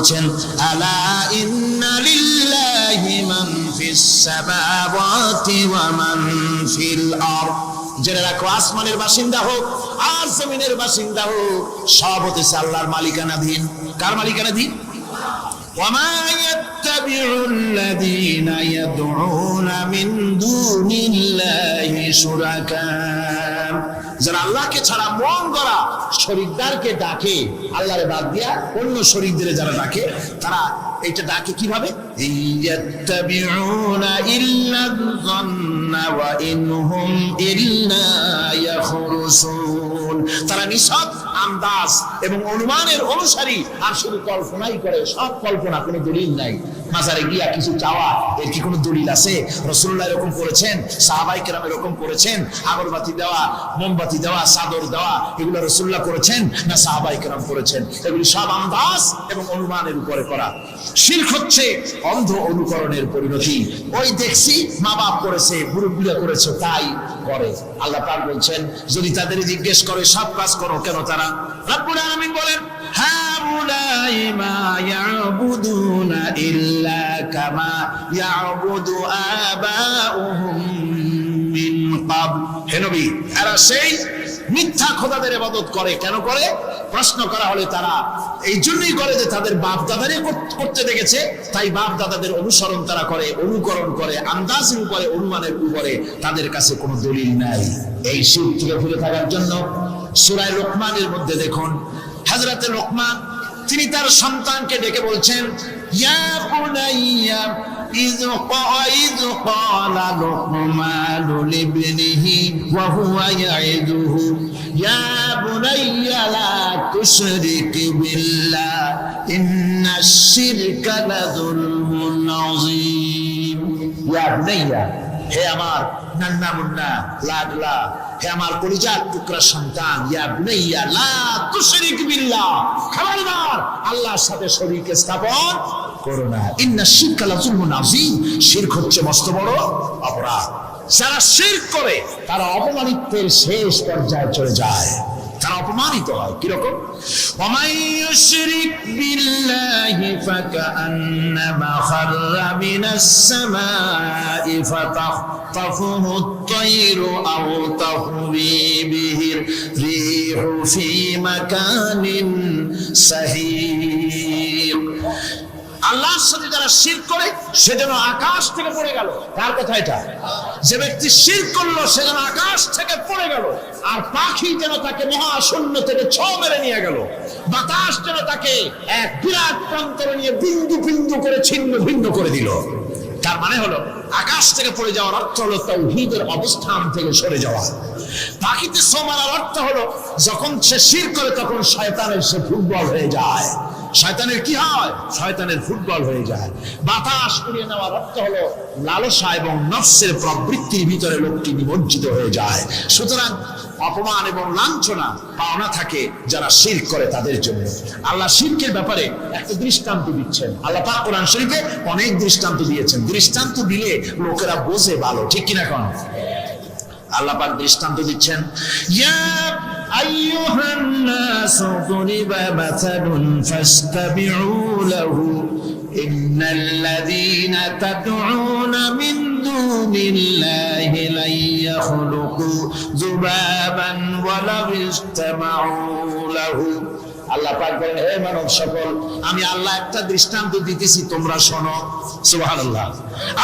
বলছেন, আলা ইন্না লিল্লাহি মান ফিস সামাওয়াতি ওয়া মান ফিল আরদ, জেনে রাখো আসমানের বাসিন্দা হোক আর জমিনের বাসিন্দা হোক, সব হচ্ছে আল্লাহর মালিকানাধীন। কার মালিকানাধীন? ওয়ামা ইয়াত্তাবিউল্লাযীনা ইয়াদউনা মিন দুনিল্লাহি শুরাকা, যারা আল্লাহকে ছাড়া মন গড়া শরীকদারকে ডাকে, আল্লাহরে বাদ দিয়া অন্য শরীকদের যারা ডাকে, তারা এটা ডাকে কিভাবে? ইয়াত্তাবিউনা ইল্লা যান্না ওয়া ইনহুম ইল্লা ইয়াখরুসুন, তারা নিছক আন্দাজ এবং অনুমানের অনুসারী, আর শুধু কল্পনাই করে। সব কল্পনা, কোনো দলিল নাই। মাজারে গিয়া কিছু চাওয়া, এর কি কোনো দলিল আছে? রাসূলুল্লাহ এরকম করেছেন, সাহাবায়ে কেরাম এরকম করেছেন? আগরবাতি দেওয়া, মোমবাতি দেওয়া, চাদর দেওয়া, এগুলো রাসূলুল্লাহ করেছেন না সাহাবায়ে কেরাম করেছেন? এগুলি সব আন্দাজ এবং অনুমানের উপরে করা। শিরক হচ্ছে অন্ধ অনুকরণের পরিণতি। ওই দেখছি মা বাপ করেছে, মুরব্বিরা করেছে, তাই করে। আল্লাহ পাক বলছেন, যদি তাদের জিজ্ঞেস করে সব কাজ করো কেন তারা? রব্বুল আলামিন বলেন, হাউলাই মা ইয়াবুদুনা ইল্লা কামা ইয়াবুদু আবাউহুম মিন ক্বাবল। হে নবী, এরা সেই মিথ্যা খোদাদের ইবাদত করে। কেন করে? প্রশ্ন করা হলে তারা এই জন্যই করে যে তাদের বাপ দাদারে করতে দেখেছে, তাই বাপ দাদাদের অনুসরণ তারা করে, অনুকরণ করে, আন্দাজের উপরে, অনুমানের উপরে। তাদের কাছে কোনো দলিল নাই। এই শিরক থেকে ফিরে থাকার জন্য সূরা লোকমানের মধ্যে দেখুন, হযরতে লোকমান তিনি তার সন্তানকে ডেকে বলছেন, ইয়া বুনাইয়া إذ قال لقمان لابنه وهو يعظه يا بني لا تشرك بالله إن الشرك لظلم عظيم। يا بني, হে আমার নান্না মুন্না লাডলা, হে আমার কলিজার টুকরা সন্তান, ইয়া বুনাইয়া লা তুশরিক বিল্লাহ, খবরদার আল্লাহর সাথে শরীক স্থাপন করো না। ইন্নাশ শিরকা লাযুলমুন আযীম, শিরক হচ্ছে মস্ত বড় অপরাধ। যারা শিরক করে তারা অপমানিতের শেষ পর্যায়ে চলে যায়, তারা অপমানিত হয়। কিরকম? ওয়ামান ইউশরিক বিল্লাহি ফাকান্নামা খাররা মিনাস সামাই ফাতাখতাফুহু আত-তায়রু আও তাহওয়ি বিহির রিহু ফি মাকানিন সাহিক। আল্লাহর সাথে যারা শিরক করে সে যেন আকাশ থেকে পড়ে গেল। কার কথা এটা? যে ব্যক্তি শিরক করলো সে যেন আকাশ থেকে পড়ে গেল, আর পাখি যেন তাকে মহাশূন্য থেকে ছো মেরে নিয়ে গেল, বাতাস যেন তাকে এক বিরাট প্রান্তরে নিয়ে বিন্দু বিন্দু করে ছিন্ন ভিন্ন করে দিল। তার মানে হলো আকাশ থেকে পড়ে যাওয়ার অর্থ হলো তাওহীদের অবস্থান থেকে সরে যাওয়া। পাখিতে ছো মারার অর্থ হলো যখন সে শিরক করে তখন শয়তানের সে ফুটবল হয়ে যায়। শয়তানের কি হয়? শয়তানের ফুটবল হয়ে যায়। বাতাস উড়িয়ে নেওয়ার অর্থ হলো লালসা এবং নফসের প্রবৃত্তির ভিতরে লোকটি নিমজ্জিত হয়ে যায়। সুতরাং অপমান এবং লাঞ্ছনা পাওনা থাকে যারা শিরক করে তাদের জন্য। আল্লাহ শিরকের ব্যাপারে একটা দৃষ্টান্ত দিচ্ছেন। আল্লাহ পাক কোরআন শরীফে অনেক দৃষ্টান্ত দিয়েছেন। দৃষ্টান্ত দিলে লোকেরা বোঝে ভালো, ঠিক কিনা কোন? আল্লাহ পাক দৃষ্টান্ত দিচ্ছেন, ইয়া আইয়ুহান নাসু দুরিবা মাসালুন ফাসতাবিউ লাহু ইন্নাল্লাযীনা তাদউনা মিন দুনিল্লাহি লা ইয়াখলুকু যুবাবান ওয়া লাউ ইসতামাউ লাহু। আল্লাহ পাক বলেন, হে মানব সকল, আমি আল্লাহ একটা দৃষ্টান্ত দিতেছি, তোমরা শোনো। সুবহানাল্লাহ।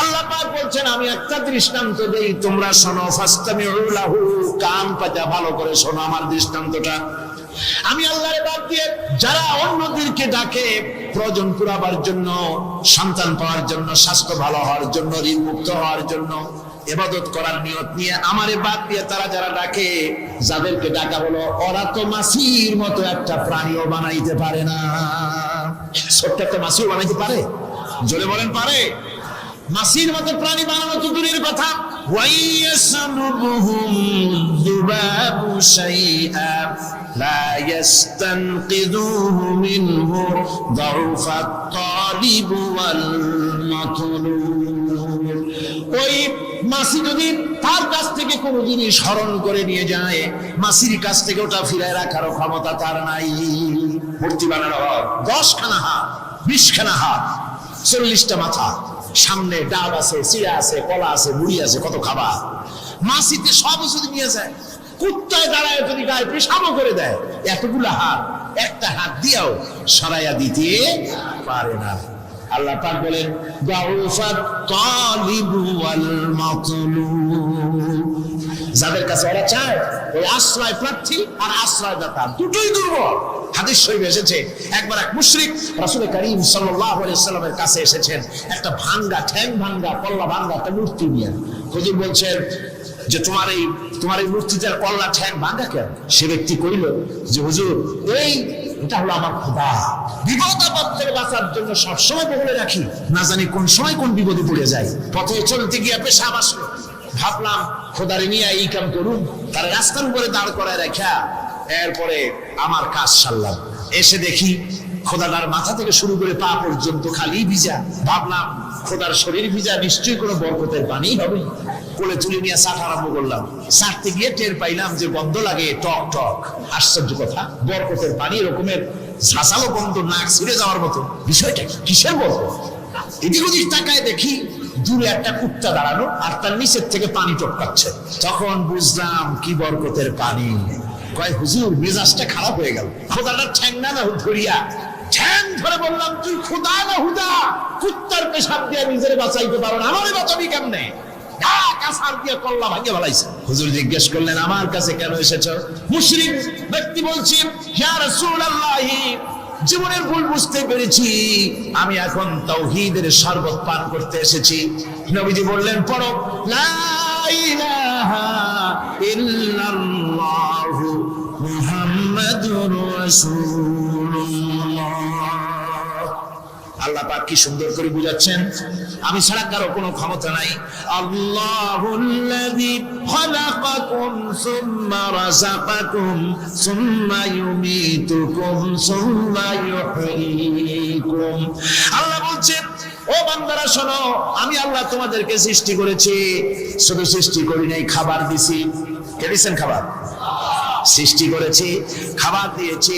আল্লাহ পাক বলছেন, আমি একটা দৃষ্টান্ত দেই, তোমরা শোনো। ফাসতামিউ লাহু, কান পাতা ভালো করে শোনো আমার দৃষ্টান্তটা। আমি আল্লাহর বাদ দিয়ে যারা অন্যদেরকে ডাকে প্রয়োজন পুরাবার জন্য, সন্তান পাওয়ার জন্য, স্বাস্থ্য ভালো হওয়ার জন্য, ঋণ মুক্ত হওয়ার জন্য, ইবাদত করার নিয়ত নিয়ে আমারে বাদ দিয়ে তারা যারা ডাকে, যাদেরকে ডাকা হলো, ওরা তো মাছির মতো একটা প্রাণীও বানাইতে পারে না। ছোট্ট একটা মাছিও বানাইতে পারে? জোরে বলেন, পারে? মাছির মতো প্রাণী বানানো তো দূরের কথা, ওয়াইয়াসলুবুহুম যুবাবু শাইআ লা ইস্তানকিযুহু মিনহু যারফাত তালিব ওয়াল মাতলুব। ওই মাসি যদি তার কাছ থেকে কোনো জিনিস হরণ করে নিয়ে যায়, মাসির কাছ থেকে ওটা ফিরায় রাখার ক্ষমতা তার নাই। মূর্তি বানানো হয় 10 খানা হাত, 20 খানা হাত, 40টা মাথা, সামনে ডাব আছে, চিড়া আছে, কলা আছে, মুড়ি আছে, কত খাবার। মাসিতে সব যদি নিয়ে যায়, কুত্তায় দাঁড়ায় যদি গায়ে পেশাবও করে দেয়, এতগুলো হাত একটা হাত দিয়েও সরাইয়া দিতে পারে না। আল্লাহ পাক বলেন দাউফাত তালিবু ওয়াল মাতলুব, যাদের কাছে ওরা চায় ওই আশ্রয় প্রার্থী আর আশ্রয়দাতা দুটোই দুর্বল। হাদিস শরীফে এসেছে একবার এক মুশরিক রাসূল করিম সাল্লাল্লাহু আলাইহি ওয়াসাল্লামের কাছে এসেছেন একটা ভাঙ্গা, ঠ্যাং ভাঙ্গা, কল্লা ভাঙ্গা একটা মূর্তি নিয়ে। হুজুর বলছেন যে তোমার এই মূর্তিটার কল্লা ঠ্যাং ভাঙ্গা কেন? সে ব্যক্তি কইল যে হুজুর এটা হলো আমার খোদা, বিপদ আপদ থেকে বাঁচার জন্য সবসময় বলে রাখি, না জানি কোন সময় কোন বিপদে পড়ে যায়। পথে চলতে গিয়ে পেশাব আসলো, ভাবলাম খোদারে নিয়ে এই কাম করুন, তার রাস্তার উপরে দাঁড় করায় রাখা, এরপরে আমার কাজ সারলাম। এসে দেখি খোদাদার মাথা থেকে শুরু করে পা পর্যন্ত খালি ভিজা। ভাবলাম খোদার শরীর ভিজা, নিশ্চয়ই কোনো বরকতের পানি হবে। কোলে তুলে নিয়ে চাট আরম্ভ করলাম। চাটতে গিয়ে টের পাইলাম যে গন্ধ লাগে টক টক। আশ্চর্য কথা, বরকতের পানি এরকমের ঝাঁসালো গন্ধ, নাক ছিঁড়ে যাওয়ার মতো। বিষয়টা কিসের বরকত? এদিক ওদিক তাকায় দেখি দূরে একটা কুত্তা দাঁড়ানো আর তার নিচের থেকে পানি টপকাচ্ছে। তখন বুঝলাম কি বরকতের পানি। কয় হুজুর মেজাজটা খারাপ হয়ে গেল, খোদাটার ঠ্যাং না ধরিয়া ঠ্যাং ধরে বললাম তুই খোদা না হুদা? কুত্তার পেশাব দিয়ে নিজের বাঁচাইতে পারো না, আমারে বাঁচাবি কেমনে? হুজুর জিজ্ঞেস করলেন আমার কাছে কেন এসেছো? মুশরিক ব্যক্তি বলছি ইয়া রাসূলুল্লাহ, জীবনের ভুল বুঝতে পেরেছি, আমি এখন তাওহীদের শরবত পান করতে এসেছি। নবীজি বললেন পড়ো লা ইলাহা ইল্লাল্লাহু মুহাম্মাদুর রাসূলুল্লাহ। আল্লাহ পাক কি সুন্দর করে বুঝাচ্ছেন, আমি ছাড়া কারো কোনো ক্ষমতা নাই। আল্লাহুল্লাযী খালাকাকুম সুম্মা রাযাকাকুম সুম্মা ইউমীতুকুম সুম্মা ইউহয়ীকুম। আল্লাহ বলছেন ও বান্দারা শোনো, আমি আল্লাহ তোমাদেরকে সৃষ্টি করেছি, শুধু সৃষ্টি করি নাই, খাবার দিছি। কে দিয়েছেন খাবার? সৃষ্টি করেছি, খাবার দিয়েছি,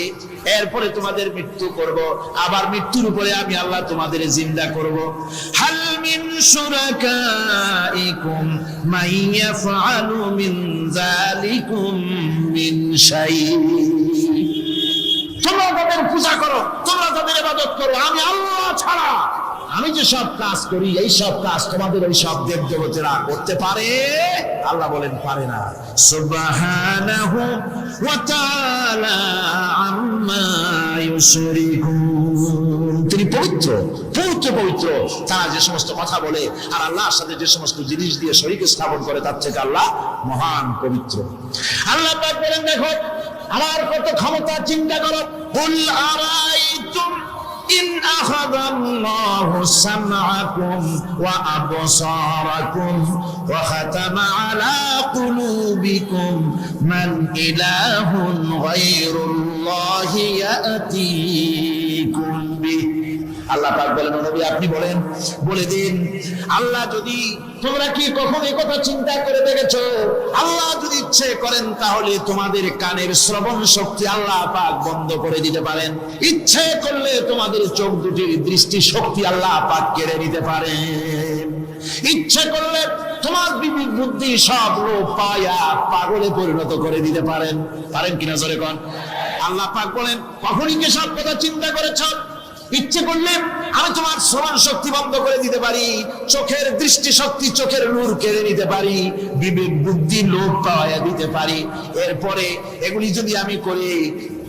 এরপরে তোমাদের মৃত্যু করব, আবার মৃত্যুর উপরে আমি আল্লাহ তোমাদের জিন্দা করব। হাল মিন শুরাকাইকুম মাইয়াফআলু মিন যালিকুম মিন শাই। তোমরা তাদের পূজা করো, তোমরা তাদের ইবাদত করো, আমি আল্লাহ ছাড়া আমি যে সব কাজ করি এই সব কাজ তোমাদের ওই সব দেব দেবতারা করতে পারে? আল্লাহ বলেন পারে না। সুবহানাহু ওয়া তাআলা আম্মা ইউশরিকুন। তিনি পবিত্র, পবিত্র পবিত্র। তারা যে সমস্ত কথা বলে আর আল্লাহর সাথে যে সমস্ত জিনিস দিয়ে শরীক স্থাপন করে তার থেকে আল্লাহ মহান পবিত্র। আল্লাহ পাক বলেন দেখো আমার কত ক্ষমতা, চিন্তা করো। কুল আরাইতুম ইন আখাযাল্লাহু সামআকুম ওয়া আবসারাকুম ওয়া খাতামা আলা কুলুবিকুম মান ইলাহুন গায়রুল্লাহি ইয়াতিকুম বিহি। আল্লাহ পাক বলেন নবী আপনি বলেন, বলে দিন আল্লাহ যদি, তোমরা কি কখনো এই কথা চিন্তা করে দেখেছো, আল্লাহ যদি ইচ্ছে করেন তাহলে তোমাদের কানের শ্রবণ শক্তি আল্লাহ পাক বন্ধ করে দিতে পারেন, ইচ্ছে করলে তোমাদের চোখ দুটির দৃষ্টি শক্তি আল্লাহ পাক কেড়ে নিতে পারেন, ইচ্ছে করলে তোমার বিবেক বুদ্ধি সব লোপ পায়া পাগলে পরিণত করে দিতে পারেন। পারেন কিনা জোরে কোন? আল্লাহ পাক বলেন কখনই কি সব কথা চিন্তা করেছো? ইচ্ছে করলে আমি তোমার শ্রবণ শক্তি বন্ধ করে দিতে পারি, চোখের দৃষ্টি শক্তি, চোখের নূর কেড়ে নিতে পারি, বিবেক বুদ্ধি লোপ পাওয়া দিতে পারি। এরপরে এগুলি যদি আমি করি,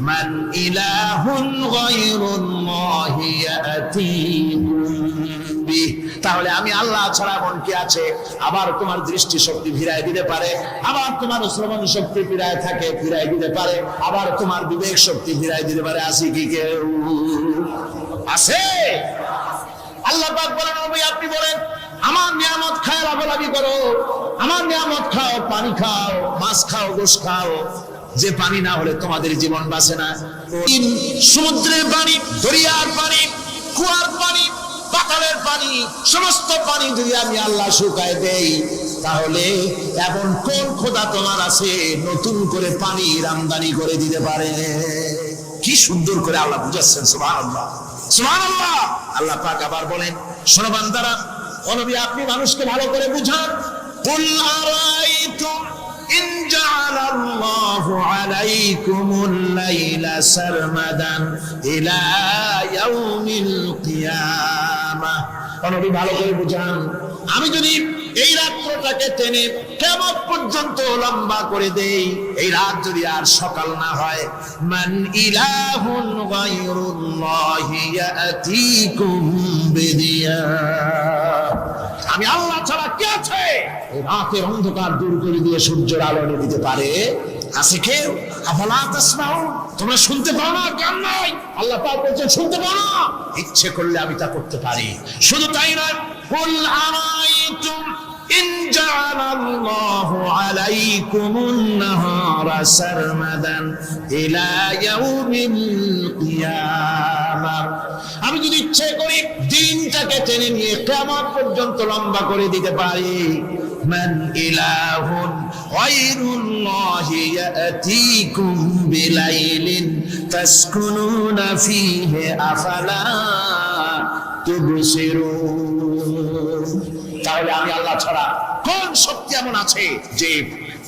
মান ইলাহুন গায়রুল্লাহি ইয়াতিকুম বিহি, তাহলে আমি আল্লাহ ছাড়া মন কি আছে? আবার তোমার দৃষ্টি শক্তি ফিরায় দিতে পারে, আবার তোমার শ্রবণ শক্তি ফিরায় থাকে, ফিরায় দিতে পারে, আবার তোমার বিবেক শক্তি ফিরায় দিতে পারে। আছে কি কেউ? আছে? আল্লাহ পাক বলেন নবী আপনি বলেন আমার নিয়ামত খায় লাভালাভি করো, আমার নিয়ামত খাও, পানি খাও, মাছ খাও, গোশত খাও, যে পানি না হলে তোমাদের জীবন বাঁচে না। সমুদ্রের পানি, দরিয়ার পানি, কুয়ার পানি, পাতালের পানি, সমস্ত পানি যদি আমি আল্লাহ শুকায় দেই তাহলে এমন কোন খোদা তোমার আছে নতুন করে পানির আমদানি করে দিতে পারে? কি সুন্দর করে আল্লাহ বুঝাচ্ছেন, সুবহানাল্লাহ সুবহানাল্লাহ। আল্লাহ পাক আবার বলেন, শোনো বান্দারা, ও নবী আপনি মানুষকে ভালো করে বুঝান। কুল আরাইতুম ইন জাআলাল্লাহু আলাইকুমুল লাইলা সারমাদান ইলা ইয়াউমিল কিয়ামাহ। ও নবী ভালো করে বুঝান, আমি যদি এই রাত্রটাকে টেনে কিয়ামত পর্যন্ত লম্বা করে দেই, এই রাত যদি আর সকাল না হয়, মান ইলাহুন গায়রুল্লাহি ইয়াতিকুম বিদিয়া, আমি আল্লাহ ছাড়া কে আছে এই রাতের অন্ধকার দূর করে দিয়ে সূর্যের আলো এনে দিতে পারে? আছে কেউ? আফালা তাসমাউন, তোমরা শুনতে পাও না? জ্ঞান নাই? আল্লাহ পাক বলছেন শুনতে পাও না? ইচ্ছে করলে আমি তা করতে পারি। শুধু তাই নয়, কুল আরাইতুম ইন জাআলাল্লাহু আলাইকুমুন নাহারা সারমাদান ইলা ইয়াউমিল কিয়ামাহ, আমি যদি ইচ্ছে করি দিনটাকে টেনে নিয়ে কিয়ামত পর্যন্ত লম্বা করে দিতে পারি, মান ইলাহুন গায়রুল্লাহি ইয়াতিকুম বিলাইলিন তাসকুনুনা ফীহি আফালা তুবসিরুন। তাহলে আমি আল্লাহ ছাড়া কোন শক্তি এমন আছে যে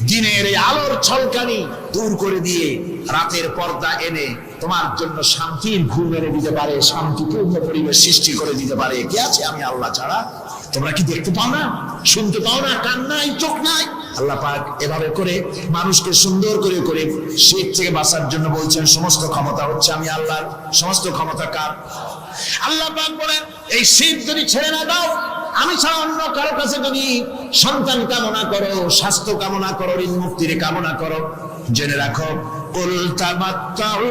দিনের এই আলোর ছলকানি দূর করে দিয়ে রাতের পর্দা এনে তোমার জন্য শান্তির ঘুম এনে দিতে পারে, শান্তিপূর্ণ পরিবেশ সৃষ্টি করে দিতে পারে? কে আছে আমি আল্লাহ ছাড়া? তোমরা কি দেখতে পাও না, শুনতে পাও না, কান নাই, চোখ নাই? আল্লাহ পাক এভাবে করে মানুষকে সুন্দর করে করে শিরক থেকে বাঁচার জন্য বলছেন সমস্ত ক্ষমতা হচ্ছে আমি আল্লাহর। সমস্ত ক্ষমতা কার? আল্লাহ পাক বলেন, এই শিরক যদি ছেড়ে না দাও, আমি ছাড়া অন্য কারো কাছে যদি সন্তান কামনা করো, স্বাস্থ্য কামনা করো, ঋণ মুক্তির কামনা করো, জেনে রাখো, কুল তামাত্তাউ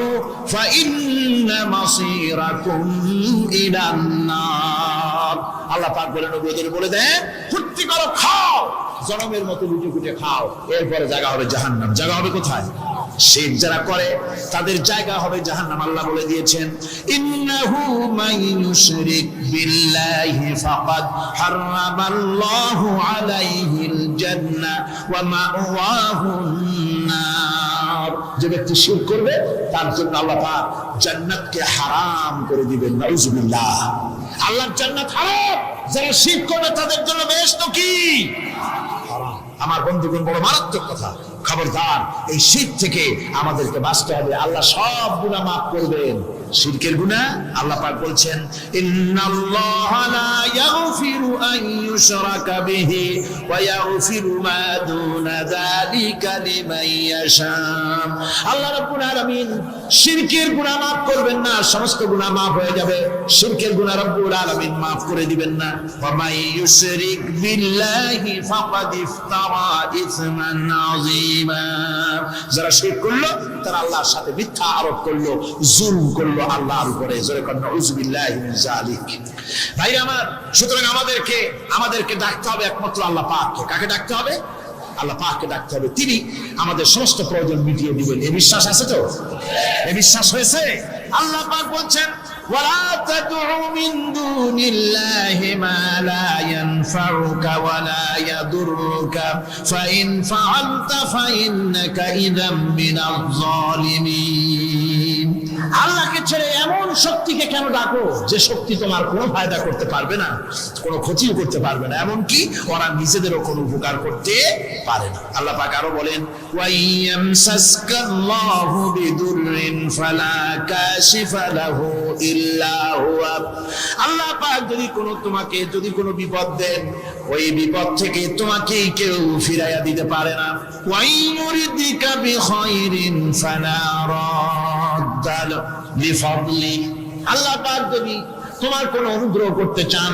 ফাইন্না মাসীরাকুম ইলান নার। আল্লাহ পাক বলেন, নবীদের বলে দেন, ফুর্তি করো, খাও, জনমের মতো লুটে ফুটে খাও, এরপরে জায়গা হবে জাহান্নাম। জায়গা হবে কোথায়? শিরক যারা করে তাদের জায়গা হবে জাহান্নাম। আল্লাহ বলে দিয়েছেন, ইন্নাহু মান ইউশরিক বিল্লাহি ফাকাদ হারামাল্লাহু আলাইহিল জান্নাহ ওয়া মাওয়াহুন নার। যে ব্যক্তি শিরক করবে তার জন্য আল্লাহ পাক জান্নাতকে হারাম করে দিবেন। নাউজুবিল্লাহ। আল্লাহর জান্নাত হারাম, যারা শিরক করবে তাদের জন্য বেহেশত কি? হারাম। আমার বন্ধুগণ, বড় মারাত্মক কথা। খবরদার, এই শিরক থেকে আমাদেরকে বাঁচতে হবে। আল্লাহ সব গুনাহ মাফ করবেন। শিরকের গুনাহ আল্লাহ পাক বলছেন, ইন্নাল্লাহা লা ইয়াগফিরু আন ইউশরাকা বিহি ওয়া ইয়াগফিরু মা দুনা যালিকা লিমান ইয়াশা। আল্লাহ রাব্বুল আলামিন শিরকের গুনাহ মাফ করবেন না, সমস্ত গুনাহ মাফ হয়ে যাবে। শিরকের গুনাহ রাব্বুল আলামিন মাফ করে দিবেন না। ওয়া মান ইউশরিক বিল্লাহি ফাকাদ ইফতারা ইসমান আযীমা। যারা শিরক করলো তারা আল্লাহর সাথে মিথ্যা আরোপ করলো, জুলম করলো আল্লাহর উপরে। জোরে কর নাউযুবিল্লাহি মিন যালিক। ভাইরা আমার, সুতরাং আমাদেরকে ডাকতে হবে একমাত্র আল্লাহ পাককে। কাকে ডাকতে হবে? আল্লাহ পাককে ডাকতে হবে। তিনি আমাদের সমস্ত প্রয়োজন মিটিয়ে দিবেন। এই বিশ্বাস আছে তো? এই বিশ্বাস হয়েছে? আল্লাহ পাক বলছেন, ওয়ালা তাদউ মিন দুনিল্লাহি মা লা ইয়ানফাউকা ওয়ালা ইয়াদুররুকা ফাইন ফাআলতা ফাইন্নাকা ইযাম মিনাজ জালিমিন। আল্লাহকে ছেড়ে এমন শক্তিকে কেন ডাকো যে শক্তি তোমার কোনো ফায়দা করতে পারবে না, কোনো ক্ষতিও করতে পারবে না, এমনকি ওরা নিজেদেরও কোনো উপকার করতে পারে না। আল্লাহ পাক আরো বলেন, ওয়াইয়ামসাসকাল্লাহু বিদুররিন ফালা কাশিফা লাহু ইল্লা হুয়া। আল্লাহ পাক যদি কোনো বিপদ দেন, ওই বিপদ থেকে তোমাকে কেউ ফিরাইয়া দিতে পারে না। ওয়াইয়ুরিদিকা বিখাইরিন ফালা রাদ্দা লিফাদলি। আল্লাহ পাক যদি তোমার কোনো অনুগ্রহ করতে চান,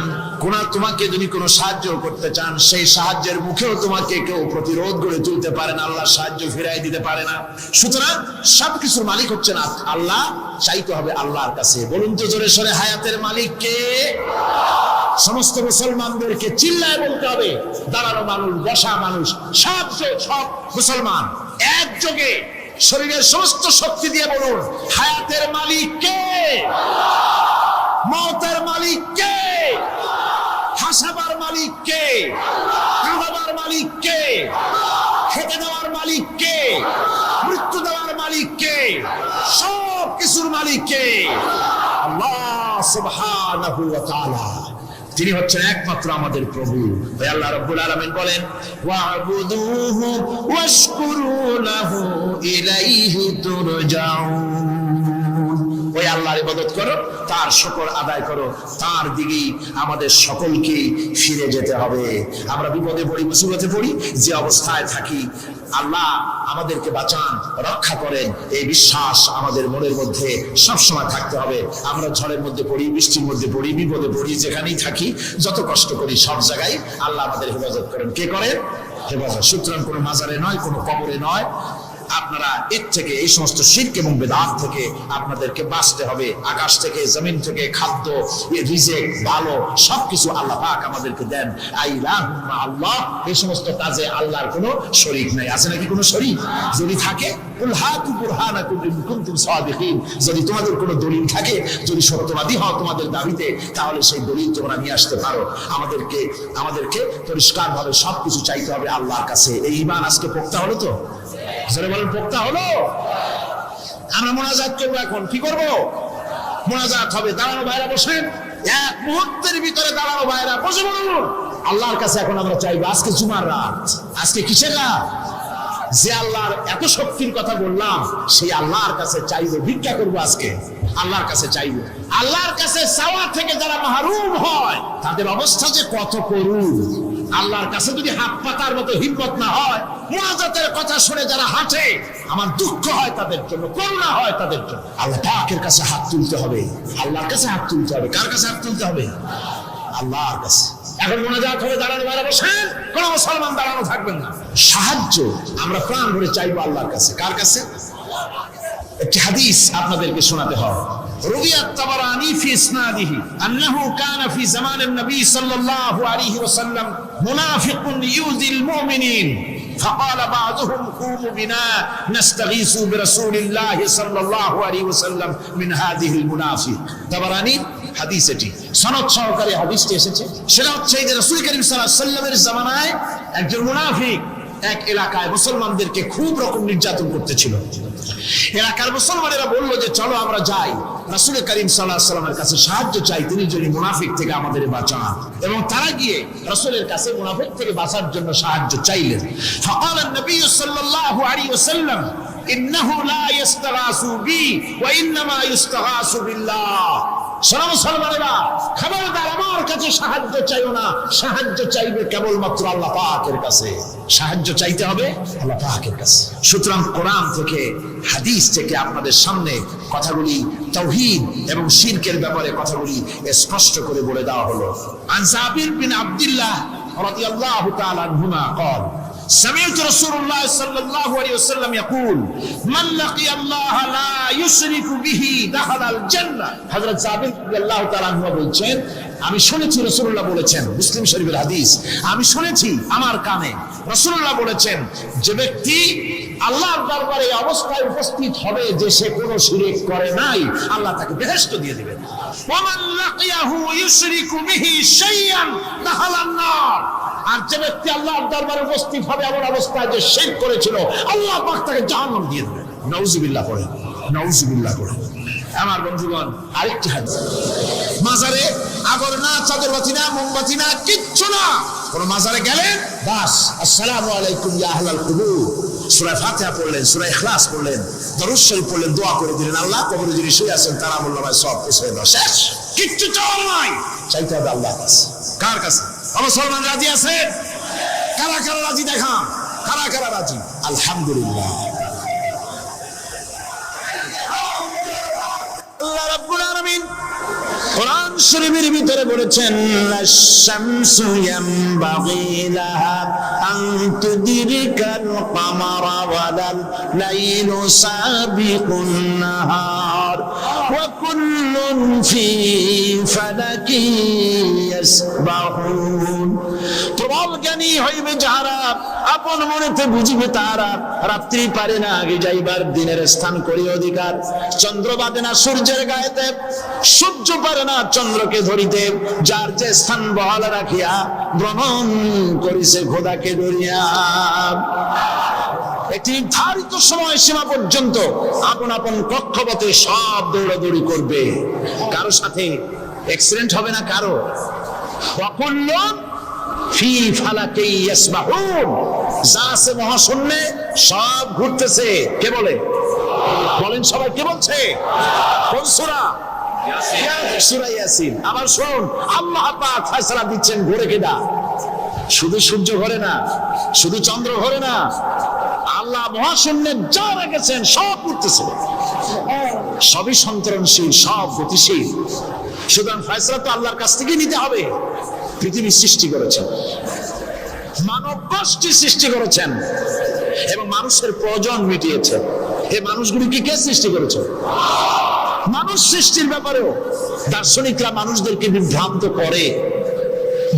তোমাকে যদি কোনো সাহায্য করতে চান, সেই সাহায্যের মুখেও তোমাকে কেউ প্রতিরোধ করে তুলতে পারে না, আল্লাহ সাহায্য ফিরাই দিতে পারে না। সুতরাং সবকিছুর মালিক হচ্ছেন আল্লাহ। চাইতে হবে আল্লাহর কাছে। বলুন তো জোরে সরে, হায়াতের মালিক কে? সমস্ত মুসলমানদেরকে চিল্লায় বলতে হবে। দাঁড়ানো মানুষ, বসা মানুষ, সব মুসলমান একযোগে শরীরের সমস্ত শক্তি দিয়ে বলুন, হায়াতের মালিক কে? মওতের মালিক কে? হাসাবার মালিক কে? কাঁদাবার মালিক মালিক কে? খেতে দেওয়ার মালিক কে? মৃত্যু দেওয়ার মালিক কে? সব কিছুর মালিক কে? আল্লাহ সুবহানাহু ওয়া তাআলা। তিনি হচ্ছেন একমাত্র আমাদের প্রভু। তাই আল্লাহ রাব্বুল আলামিন বলেন, ওয়া'বুদুহু ওয়াশকুরু লাহু ইলাইহি তুরজাউন। ওই আল্লাহর ইবাদত করো, তার শুকর আদায় করো, তার দিকেই আমাদের সকলকে ফিরে যেতে হবে। আমরা বিপদে পড়ি, মুসিবতে পড়ি, যে অবস্থায় থাকি, আল্লাহ আমাদেরকে বাঁচান, রক্ষা করেন, এই বিশ্বাস আমাদের মনের মধ্যে সবসময় থাকতে হবে। আমরা ঝড়ের মধ্যে পড়ি, বৃষ্টির মধ্যে পড়ি, বিপদে পড়ি, যেখানেই থাকি, যত কষ্ট করি, সব জায়গায় আল্লাহ আমাদের হেফাজত করেন। কে করেন? হেফাজত। সুতরাং কোনো মাজারে নয়, কোনো কবরে নয়। আপনারা এর থেকে, এই সমস্ত শিরক এবং বেদাত থেকে আপনাদেরকে বাঁচতে হবে। আকাশ থেকে, জমিন থেকে খাদ্য, রিজিক, ভালো সবকিছু আল্লাহ পাক আমাদেরকে দেন। আইলাহুম্মা আল্লাহ, এই সমস্ত কাজে আল্লাহর কোনো শরীক নাই। আছে নাকি কোনো শরীক? যদি থাকে, কুল হাতু বুরহানাকুম ইন কুনতুম সাদিকিন, যদি তোমাদের কোনো দলিল থাকে, যদি সত্যবাদী হও তোমাদের দাবিতে, তাহলে সেই দলিল তোমরা নিয়ে আসতে পারো। আমাদেরকে পরিষ্কারভাবে সবকিছু চাইতে হবে আল্লাহর কাছে। এই ঈমান আজকে পোক্তা হলো তো? যারা বলেন পোক্তা হলো? আমরা মোনাজাত করবো। এখন কি করবো? মোনাজাত হবে। দাঁড়ানো ভাইরা বসেন, এক মুহূর্তের ভিতরে দাঁড়ানো ভাইরা বসে বলুন আল্লাহর কাছে এখন আমরা চাইবো। আজকে জুমার রাত, আজকে কিসের রাত? যে আল্লাহর এত শক্তির কথা বললাম, সেই আল্লাহর কাছে চাইবো, ভিক্ষা করবো। আজকে আল্লাহর কাছে চাইবো। আল্লাহর কাছে চাওয়া থেকে যারা মাহরুম হয়, তাদের অবস্থা যে কত করুণ। আল্লাহর কাছে যদি হাত পাতার মতো হিম্মত না হয়, মুনাজাতের কথা শুনে যারা হাঁটে, আমার দুঃখ হয় তাদের জন্য, করুণা হয় তাদের জন্য। আল্লাহ পাকের কাছে হাত তুলতে হবে, আল্লাহর কাছে হাত তুলতে হবে। কার কাছে হাত তুলতে হবে? আল্লাহর কাছে। এখন মোনাজাত হবে, দাঁড়ানো বাইরে বসেন, কোন মুসলমান দাঁড়ানো থাকবেন না। সাহায্য আমরা প্রাণ ভরে চাইবো আল্লাহর কাছে। কার কাছে? একটি হাদিস আপনাদেরকে শোনাতে হয়। روي الطبراني في إسناده أنه كان في زمان النبي صلى الله عليه وسلم منافق يؤذي المؤمنين فقال بعضهم قوموا بنا نستغيث برسول الله صلى الله عليه وسلم من هذه المنافق। طبراني হাদিসটি সনদ সহকারে হাদিসটি এসেছে। সেটা হচ্ছে যে রাসূল করিম সাল্লাল্লাহু আলাইহি ওয়াসাল্লামের জামানায় একজন মুনাফিক এক এলাকায় মুসলমানদেরকে খুব রকম নির্যাতন করতেছিল। এলাকার মুসলমানেরা বললো যে চলো আমরা যাই, রাসূল করিম সাল্লাল্লাহু আলাইহি ওয়াসাল্লামের কাছে সাহায্য চাই, তিনি যদি মুনাফিক থেকে আমাদের বাঁচান। এবং তারা গিয়ে রাসূলের কাছে মুনাফিক থেকে বাঁচার জন্য সাহায্য চাইলেন। ফাকাল নবী সাল্লাল্লাহু আলাইহি ওয়াসাল্লাম ইন্নাহু লা ইস্তাগাসু বি ওয়া ইন্নামা ইস্তাগাসু বিল্লাহ। মুসলমানেরা, খবরদার, আমার কাছে সাহায্য চাইও না, সাহায্য চাইবে কেবলমাত্র আল্লাহ পাকের কাছে। সাহায্য চাইতে হবে আল্লাহ পাকের কাছে। সুতরাং কোরআন থেকে, হাদিস থেকে আপনাদের সামনে কথাগুলি তাওহীদ এবং শিরকের ব্যাপারে কথাগুলি স্পষ্ট করে বলে দেওয়া হলো। আন জাবির বিন আব্দুল্লাহ রাদিয়াল্লাহু তাআলা আনহুমা قال سمعت رسول الله صلى الله عليه وسلم يقول من لقي الله لا يشرك به دخل الجنة। হযরত জাবির রাদিয়াল্লাহু তাআলা আনহু বলেন, আমি শুনেছি রাসূলুল্লাহ বলেছেন, মুসলিম শরীফের হাদিস, আমি শুনেছি আমার কানে রাসূলুল্লাহ বলেছেন, যে ব্যক্তি আল্লাহর দরবারে অবস্থায় উপস্থিত হবে যে সে কোনো শিরক করে নাই, আল্লাহ তাকে বেহেশত দিয়ে দিবেন। ওয়ামান লাকিয়াহু ইউশরিকু বিহি শাইআন দাখালান নার। আর যে ব্যক্তি আল্লাহর দরবারে উপস্থিত হবে এমন অবস্থায় যে শিরক করেছিল, আল্লাহ পাক তাকে জাহান্নাম দিয়ে দেবেন। নাউজুবিল্লাহ পড়েন, নাউজুবিল্লাহ পড়েন। আমার বন্ধুগণ, আরেকটি হাদিস, মাজারে আগর না, চাদরবাতি না, মোমবাতি না, কিচ্ছু না। কোন মাজারে গেলেন, বাস আসসালামু আলাইকুম ইয়া আহলাল কুবুর, সূরা ফাতিহা পড়লেন, সূরা ইখলাস পড়লেন, দরুদ শরীফ পড়লেন, দোয়া করে দিলেন, আল্লাহ কবরে যিনি শুয়ে আছেন তার আমলনামায় সব কিছু হয়ে গেল, শেষ। কিচ্ছু চাওয়ার নাই, চাইতে হবে আল্লাহর কাছে। কার কাছে? মুসলমান রাজি আছে? কারা কারা রাজি দেখান, কারা কারা রাজি? আলহামদুলিল্লাহ। আল্লাহ রাব্বুল আলামিন কোরআন শরীফের ভিতরে বলেছেন, আশ-শামসু ইয়ামবাগি লাহা আন তুদরিকাল কামারা ওয়ালাল লাইলু সাবিকুন নাহার ওয়া কুল্লুন ফি ফালাকিন ইয়াসবাহুন। প্রবল জ্ঞানী হইবে যাহারা, আপন মনেতে বুঝিবে তাহারা, রাত্রি পারে না আগে যাইবার, দিনের স্থান করি অধিকার। চন্দ্র বাঁধে না সূর্যের গায়েতে, সূর্য পারে না চন্দ্রকে ধরিতে, যার যে স্থান বহাল রাখিয়া ভ্রমণ করিছে খোদাকে ধরিয়া। একটি নির্ধারিত সময় সীমা পর্যন্ত আপন আপন কক্ষপথে সব দৌড়াদৌড়ি করবে। কারো সাথে অ্যাক্সিডেন্ট হবে না কারো। ওয়াকুল্লুন ফি ফালাকি ইয়াসবাহুন, যা আছে মহাশূন্যে সব ঘুরতেছে। কে বলে? বলেন সবাই, কে বলছে? কোন সূরা? সূরা ইয়াসিন। আবার শুনুন, আল্লাহ পাক ফয়সালা দিচ্ছেন ঘুরে কেডা? শুধু সূর্য ঘোরে না, শুধু চন্দ্র ঘোরে না, আল্লাহ মহাশূন্যে যা রেখেছেন সব ঘুরতেছে, সবই সন্তরণশীল, সব গতিশীল। সুতরাং ফয়সালা তো আল্লাহর কাছ থেকে নিতে হবে। পৃথিবী সৃষ্টি করেছেন, মানব গোষ্ঠী সৃষ্টি করেছেন এবং মানুষের প্রয়োজন মিটিয়েছেন। এই মানুষগুলিকে কে সৃষ্টি করেছে? মানুষ সৃষ্টির ব্যাপারেও দার্শনিকরা মানুষদেরকে বিভ্রান্ত করে।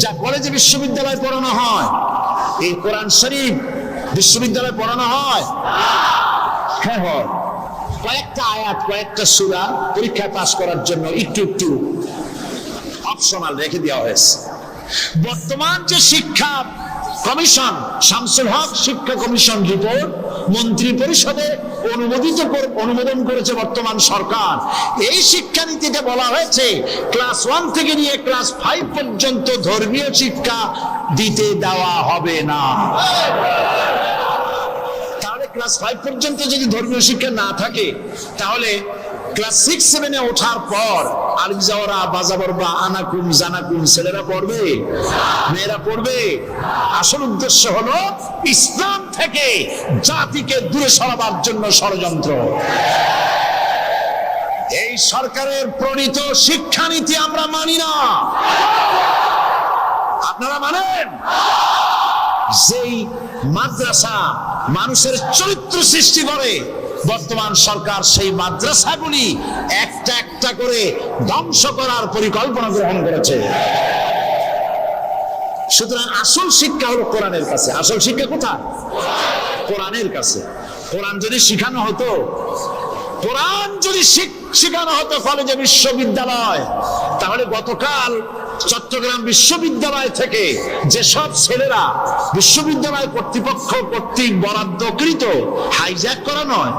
যা কলেজে বিশ্ববিদ্যালয়ে পড়ানো হয়, এই কোরআন শরীফ বিশ্ববিদ্যালয়ে পড়ানো হয়? হ্যাঁ হয়। কয়েকটা আয়াত, কয়েকটা সূরা পরীক্ষায় পাস করার জন্য একটু একটু অপশনাল রেখে দেওয়া হয়েছে। বর্তমান যে শিক্ষা কমিশন, শামসুল হক শিক্ষা কমিশন রিপোর্ট মন্ত্রী পরিষদে অনুমোদন করেছে বর্তমান সরকার। এই শিক্ষানীতিতে বলা হয়েছে ক্লাস 1 থেকে নিয়ে ক্লাস 5 পর্যন্ত ধর্মীয় শিক্ষা দিতে দেওয়া হবে না। তাহলে ক্লাস 5 পর্যন্ত যদি ধর্মীয় শিক্ষা না থাকে, তাহলে ক্লাস 6-7-এ ওঠার পর আলিফ জাওরা বাজাবর বা আনাকুম জানাকুম ছেলেরা পড়বে? মেয়েরা পড়বে? আসল উদ্দেশ্য হলো ইসলাম থেকে জাতিকে দূরে সরাবার জন্য ষড়যন্ত্র। এই সরকারের প্রণীত শিক্ষানীতি আমরা মানি না। আপনারা মানেন? যেই মাদ্রাসা মানুষের চরিত্র সৃষ্টি করে, বর্তমান সরকার সেই মাদ্রাসাগুলি একটা একটা করে ধ্বংস করার পরিকল্পনা গ্রহণ করেছে। সুতরাং আসল শিক্ষা হলো কোরআনের কাছে। আসল শিক্ষা কোথায়? কোরআনের কাছে। কোরআন যদি শিখানো হতো, কোরআন যদি শিখানো হতো কলেজে বিশ্ববিদ্যালয়, তাহলে গতকাল চট্টগ্রাম বিশ্ববিদ্যালয় থেকে যেসব ছেলেরা বিশ্ববিদ্যালয় কর্তৃপক্ষ কর্তৃক বরাদ্দকৃত, হাইজ্যাক করা নয়,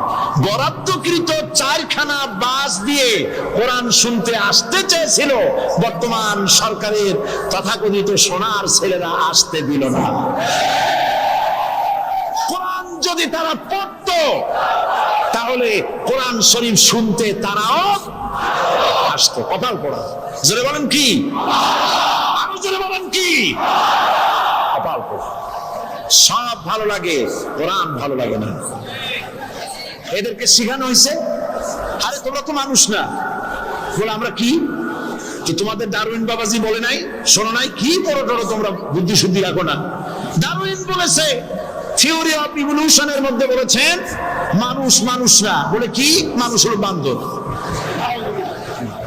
বরাদ্দকৃত 4খানা বাস দিয়ে কোরআন শুনতে আসতে চেয়েছিল, বর্তমান সরকারের তথাকথিত সোনার ছেলেরা আসতে দিল না। কোরআন যদি তারা পড়তো, তাহলে কোরআন শরীফ শুনতে তারাও আসতো। কপাল পড়া। জোরে বলেন কি? আরো জোরে বলেন কি? কপাল পড়া। সব ভালো লাগে, কোরআন ভালো লাগে না। এদেরকে শিখানো হয়েছে, আরে তোমরা তো মানুষ না। বলে আমরা কি? তো তোমাদের ডারউইন বাবাজি বলে নাই, শোনো নাই? কি বড় বড় তোমরা বুদ্ধি শুদ্ধি রাখো না। ডারউইন বলেছে, থিওরি অফ ইভলিউশনের মধ্যে বলেছেন মানুষ মানুষ না। বলে কি? মানুষ হলো বান্দর।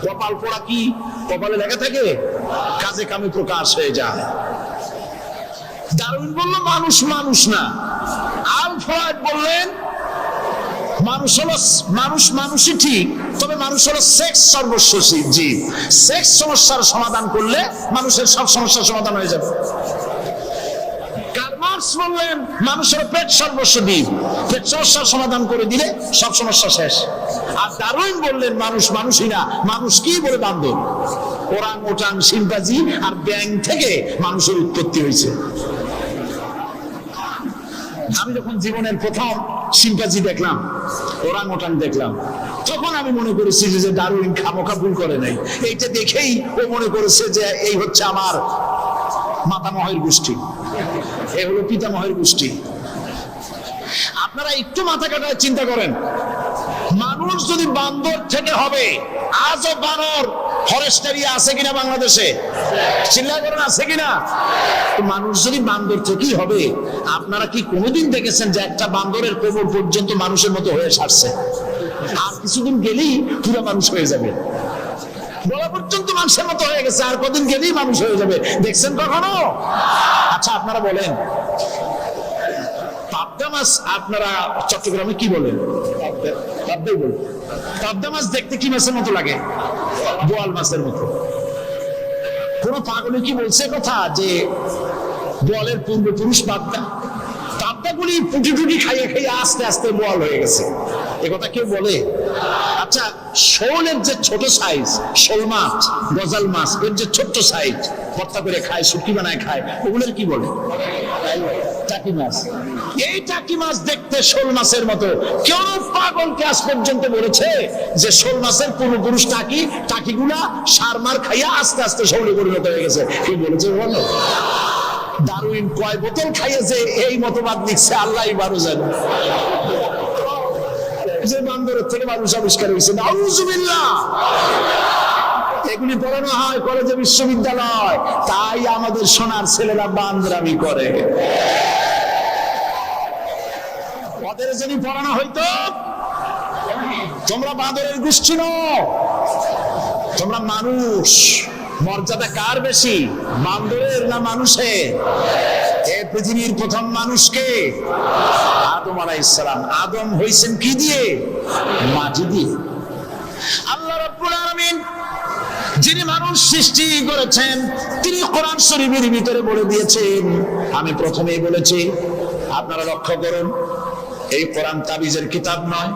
কপাল পোড়া। কি কপালে লেখা থাকে? কাজে কামে প্রকাশ হয়ে যায়। ডারউইন বলল মানুষ মানুষ না। আলফ্রেড বললেন মানুষ হলো মানুষই ঠিক, তবে মানুষ হলো সেক্স সর্বস্ব জীব। সেক্স সমস্যার সমাধান করলে মানুষের সব সমস্যার সমাধান হয়ে যাবে। মার্কস বললেন মানুষের পেট সর্বস্ব জীব, পেট সমস্যার সমাধান করে দিলে সব সমস্যা শেষ। আর ডারউইন বললেন মানুষ মানুষই না, মানুষ কি? বলে বান্দর। ওরাং ওটাং শিম্পাঞ্জি আর ব্যাং থেকে মানুষের উৎপত্তি হয়েছে। আমি যখন জীবনের প্রথম শিম্পাঞ্জি দেখলাম, ওরাং ওটাং দেখলাম, তখন আমি মনে করেছি যে ডারউইন খামোখা ভুল করে নাই। এইটা দেখেই ও মনে করেছে যে এই হচ্ছে আমার মাতামহের গোষ্ঠী, এ হলো পিতামহের গোষ্ঠী। আপনারা একটু মাথা কাটায় চিন্তা করেন, মানুষ যদি বান্দর থেকে হবে, আজও বানর ফরেস্ট এরিয়া আছে কিনা বাংলাদেশে? চিল্লা করেন, আছে কিনা? মানুষ যদি বান্দর থেকেই হবে, আপনারা কি কোনোদিন দেখেছেন যে একটা বান্দরের কোমর পর্যন্ত মানুষের মতো হয়ে সারছে? আর কিছুদিন গেলেই পুরো মানুষ হয়ে যাবে। বলা পর্যন্ত মানুষের মতো হয়ে গেছে, আর কদিন গেলেই মানুষ হয়ে যাবে। দেখছেন কখনো? আচ্ছা আপনারা বলেন, পাবদা মাছ আপনারা চট্টগ্রামে কি বলেন? পাবদাই বলেন। পাবদা মাছ দেখতে কি মাছের মতো লাগে? বোয়াল মাছের মতো। কোন পাগলে কি বলছে কথা যে বোয়ালের পূর্বপুরুষ পাবদা? পাবদাগুলি পুটি টুটি খাইয়ে খাইয়ে আস্তে আস্তে বোয়াল হয়ে গেছে, একথা কেউ বলে? আচ্ছা শোলের যে ছোট সাইজ, শোল মাছ, গজাল মাছ, এর যে ছোট্ট সাইজ ভর্তা করে খায়, শুটকি বানায় খায়, ওগুলোর কি বলে? টাকি মাছ। এই টাকি মাছ দেখতে শোল মাছের মতো। কেউ পাগলকে আজ পর্যন্ত বলেছে যে শোল মাছের পূর্বপুরুষ টাকি, টাকিগুলা সারমার খাইয়া আস্তে আস্তে শোলে পরিণত হয়ে গেছে? কি বলেছে বলো? ডারউইন কয় বোতল খাইয়েছে এই মতবাদ লিখছে আল্লাহই ভালো জানে। যে বান্দরের থেকে মানুষ আবিষ্কার হয়েছে, নাউজুবিল্লাহ। এগুলি পড়ানো হয় কলেজে, বিশ্ববিদ্যালয়, তাই আমাদের সোনার ছেলেরা বান্দরামি করে। ওদের যদি পড়ানো হইতো তোমরা বাঁদরের গোষ্ঠী নও, তোমরা মানুষ। মর্যাদা কার বেশি, বান্দরের না মানুষের? এই পৃথিবীর প্রথম মানুষকে আদম আলাইহিস সালাম। আদম হইছেন কি দিয়ে? মাটি দিয়ে। আল্লাহ রাব্বুল আলামিন যিনি মানুষ সৃষ্টি করেছেন, তিনি কোরআন শরীফের ভিতরে বলে দিয়েছেন। আমি প্রথমেই বলেছি, আপনারা লক্ষ্য করুন, এই কোরআন তাবিজের কিতাব নয়,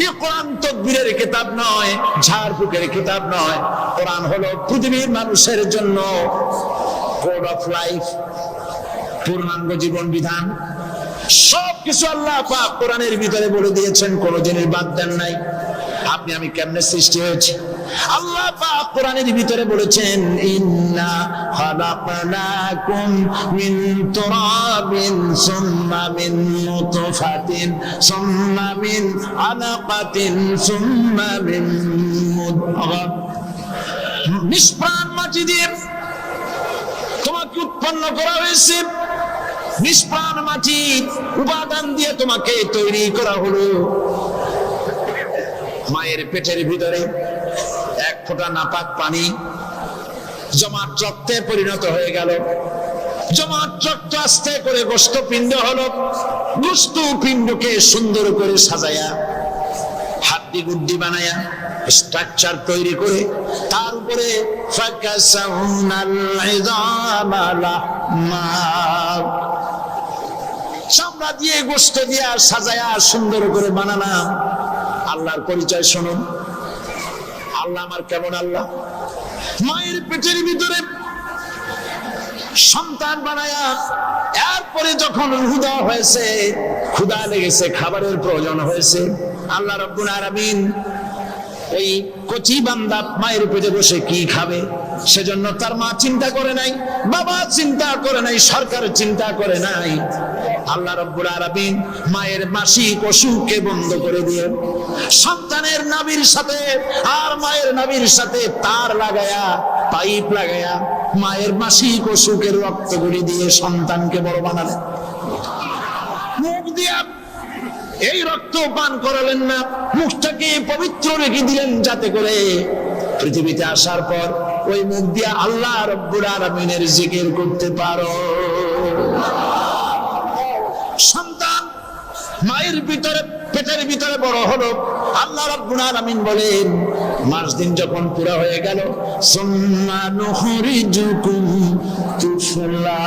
এই কোরআন তদবিরের কিতাব নয়, ঝাড়ফুঁকের কিতাব নয়। কোরআন হলো পৃথিবীর মানুষের জন্য কোড অফ লাইফ, পূর্ণাঙ্গ জীবন বিধান। সবকিছু আল্লাহ পাক কোরআনের ভিতরে বলে দিয়েছেন, কোনো জিনিস বাদ দেন নাই। আপনি আমি কেমনে সৃষ্টি হয়েছে আল্লাহ পাক কোরআনের ভিতরে বলেছেন, ইন্না খালাকনাকুম মিন তুরাবিন সুম্মা মিন নুতফাতিন সুম্মা মিন আলাকাতিন সুম্মা মিন মুদগা। নিষ্প্রাণ মাটি দিয়ে তোমাকে উৎপন্ন করা হয়েছে, নিষ্প্রাণ মাটি উপাদান দিয়ে তোমাকে তৈরি করা হলো। মায়ের পেটের ভিতরে এক ফোঁটা নাপাক পানি জমাট রক্তে পরিণত হয়ে গেল, জমাট রক্ত আস্তে করে গোস্ত পিণ্ড হলো, গোস্ত পিণ্ডকে সুন্দর করে সাজায়া হাড্ডি গুড্ডি বানায়া স্ট্রাকচার তৈরি করে তার উপরে ফাকাসাউনাল ইযামা লাহমা, চামড়া দিয়ে গোস্ত দিয়ে সাজায়া সুন্দর করে বানানা। আল্লাহর পরিচয় শুনুন, আল্লাহ আমার কেমন আল্লাহ। মায়ের পেটের ভিতরে সন্তান বানায়া এরপরে যখন রূহ দেওয়া হয়েছে, ক্ষুধা লেগেছে, খাবারের প্রয়োজন হয়েছে, আল্লাহ রাব্বুল আলামিন ওই কচি বান্দা মায়ের পেটে বসে কি খাবে, সেজন্য তার মা চিন্তা করে নাই, বাবা চিন্তা করে নাই, সরকার চিন্তা করে নাই। আল্লাহ রাব্বুল আলামিন মায়ের মাসিক অসুখকে বন্ধ করে দিয়ে সন্তানের নাভির সাথে আর মায়ের নাভির সাথে তার লাগায়া, পাইপ লাগায়া মায়ের মাসিক অসুখের রক্তগুলি দিয়ে সন্তানকে বড় বানালেন। মুখ দিয়া এই রক্ত পান করালেন না, মুখটাকে পবিত্র রেখে দিলেন যাতে করে পৃথিবীতে আসার পর ওই মুখ দিয়ে আল্লাহ রাব্বুল আলামিনের জিকির করতে পারো। সন্তান মায়ের ভিতরে পেটের ভিতরে বড় হলো, আল্লাহ রাব্বুল আলামিন বলেন মাস দিন যখন পুরো হয়ে গেল, সুম্মা নুখরিজুকুম তুফলা,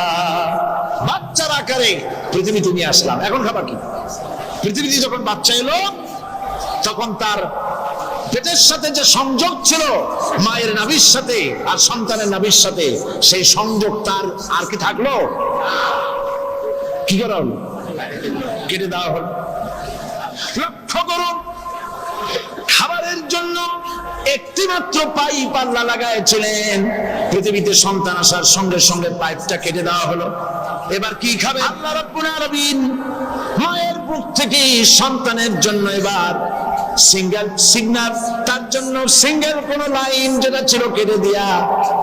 বাচ্চার আকারে পৃথিবীতে নিয়ে আসলাম। এখন খাবার কি? পৃথিবীতে যখন বাচ্চা এলো তখন তার পেটের সাথে যে সংযোগ ছিল মায়ের নাভির সাথে আর সন্তানের নাভির সাথে, সেই সংযোগ তার আর কি থাকলো? কি করা হলো? কেটে দেওয়া হলো। লক্ষ্য করুন, খাবারের জন্য একটি মাত্র পাইপ আল্লাহ লাগাইছিলেন, পৃথিবীতে সন্তান আসার সঙ্গে সঙ্গে পাইপটা কেটে দেওয়া হলো। এবার কি খাবে? আল্লাহ রাব্বুল আলামিন মায়ের বুক থেকে সন্তানের জন্য এবার সিঙ্গেল সিগন্যাল, তার জন্য সিঙ্গেল কোন লাইন যেটা ছিল কেটে দিয়া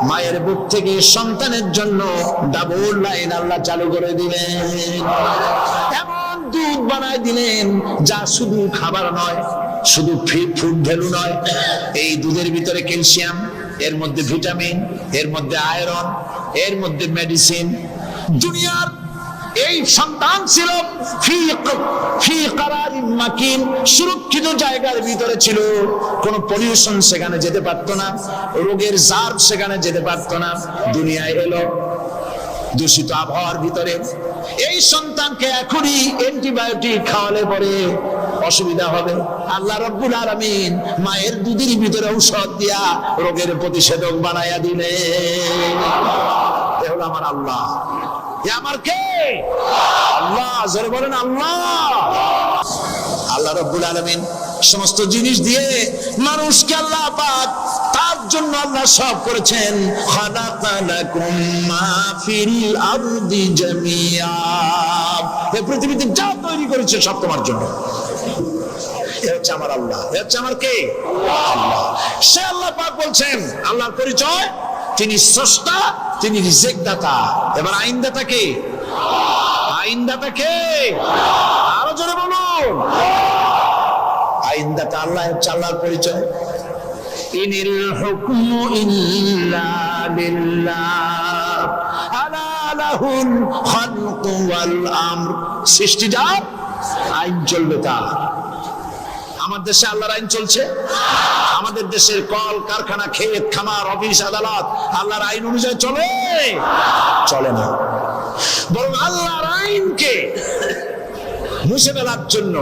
মায়ের বুক থেকে সন্তানের জন্য ডাবল লাইন আল্লাহ চালু করে দিলেন। এমন দুধ বানায় দিলেন যা শুধু খাবার নয়, শুধু ফুড ভ্যালু নয়, এই দুধের ভিতরে ক্যালসিয়াম, এর মধ্যে ভিটামিন, এর মধ্যে আয়রন, এর মধ্যে মেডিসিন। দুনিয়ার এই সন্তান ছিল ফি কারারিন মাকিন, সুরক্ষিত জায়গার ভিতরে ছিল। কোনো পলিউশন সেখানে যেতে পারতো না, রোগের জার্ম সেখানে যেতে পারতো না। দুনিয়ায় এলো দূষিত আবহাওয়ার ভিতরে। এই সন্তানকে এখনই অ্যান্টিবায়োটিক খাওয়ালে পরে অসুবিধা হবে। আল্লাহ রাব্বুল আলামিন মায়ের দুধের ভিতরে ঔষধ দিয়া রোগের প্রতিষেধক বানায়া দিলে। এ হলো আমার আল্লাহ। এ আমার কে? আল্লাহ। জোরে বলেন আল্লাহ। আল্লাহ রাব্বুল আলামিন সমস্ত জিনিস দিয়ে মানুষকে আল্লাহ পাক তার জন্য আল্লাহ সব করেছেন। খালাকালাকুম মা ফিল আরদি জামিয়া, এই পৃথিবীতে যা তৈরি করেছে সব তোমার জন্য। এ হচ্ছে আমার আল্লাহ। এ হচ্ছে আমার কে? আল্লাহ। সে আল্লাহ পাক বলছেন, আল্লাহর পরিচয়, তিনি স্রষ্টা, তিনি রিজিক দাতা। এবার আইনদাতা কে? আইনদাতা কে? আরো জোরে বলুন। আইনদাতা আল্লাহ হচ্ছে আল্লাহর পরিচয়। ইনিল হুকমু ইল্লা লিল্লাহ আলা লাহুল খালকু ওয়াল আমর। সৃষ্টি যার, আইন চলবে তার। আমার দেশে আল্লাহর আইন চলছে? আমাদের দেশের কল কারখানা, ক্ষেত খামার, অফিস আদালত আল্লাহর আইন অনুযায়ী চলে? চলে না। বরং আল্লাহর আইনকে মুছে ফেলার জন্য,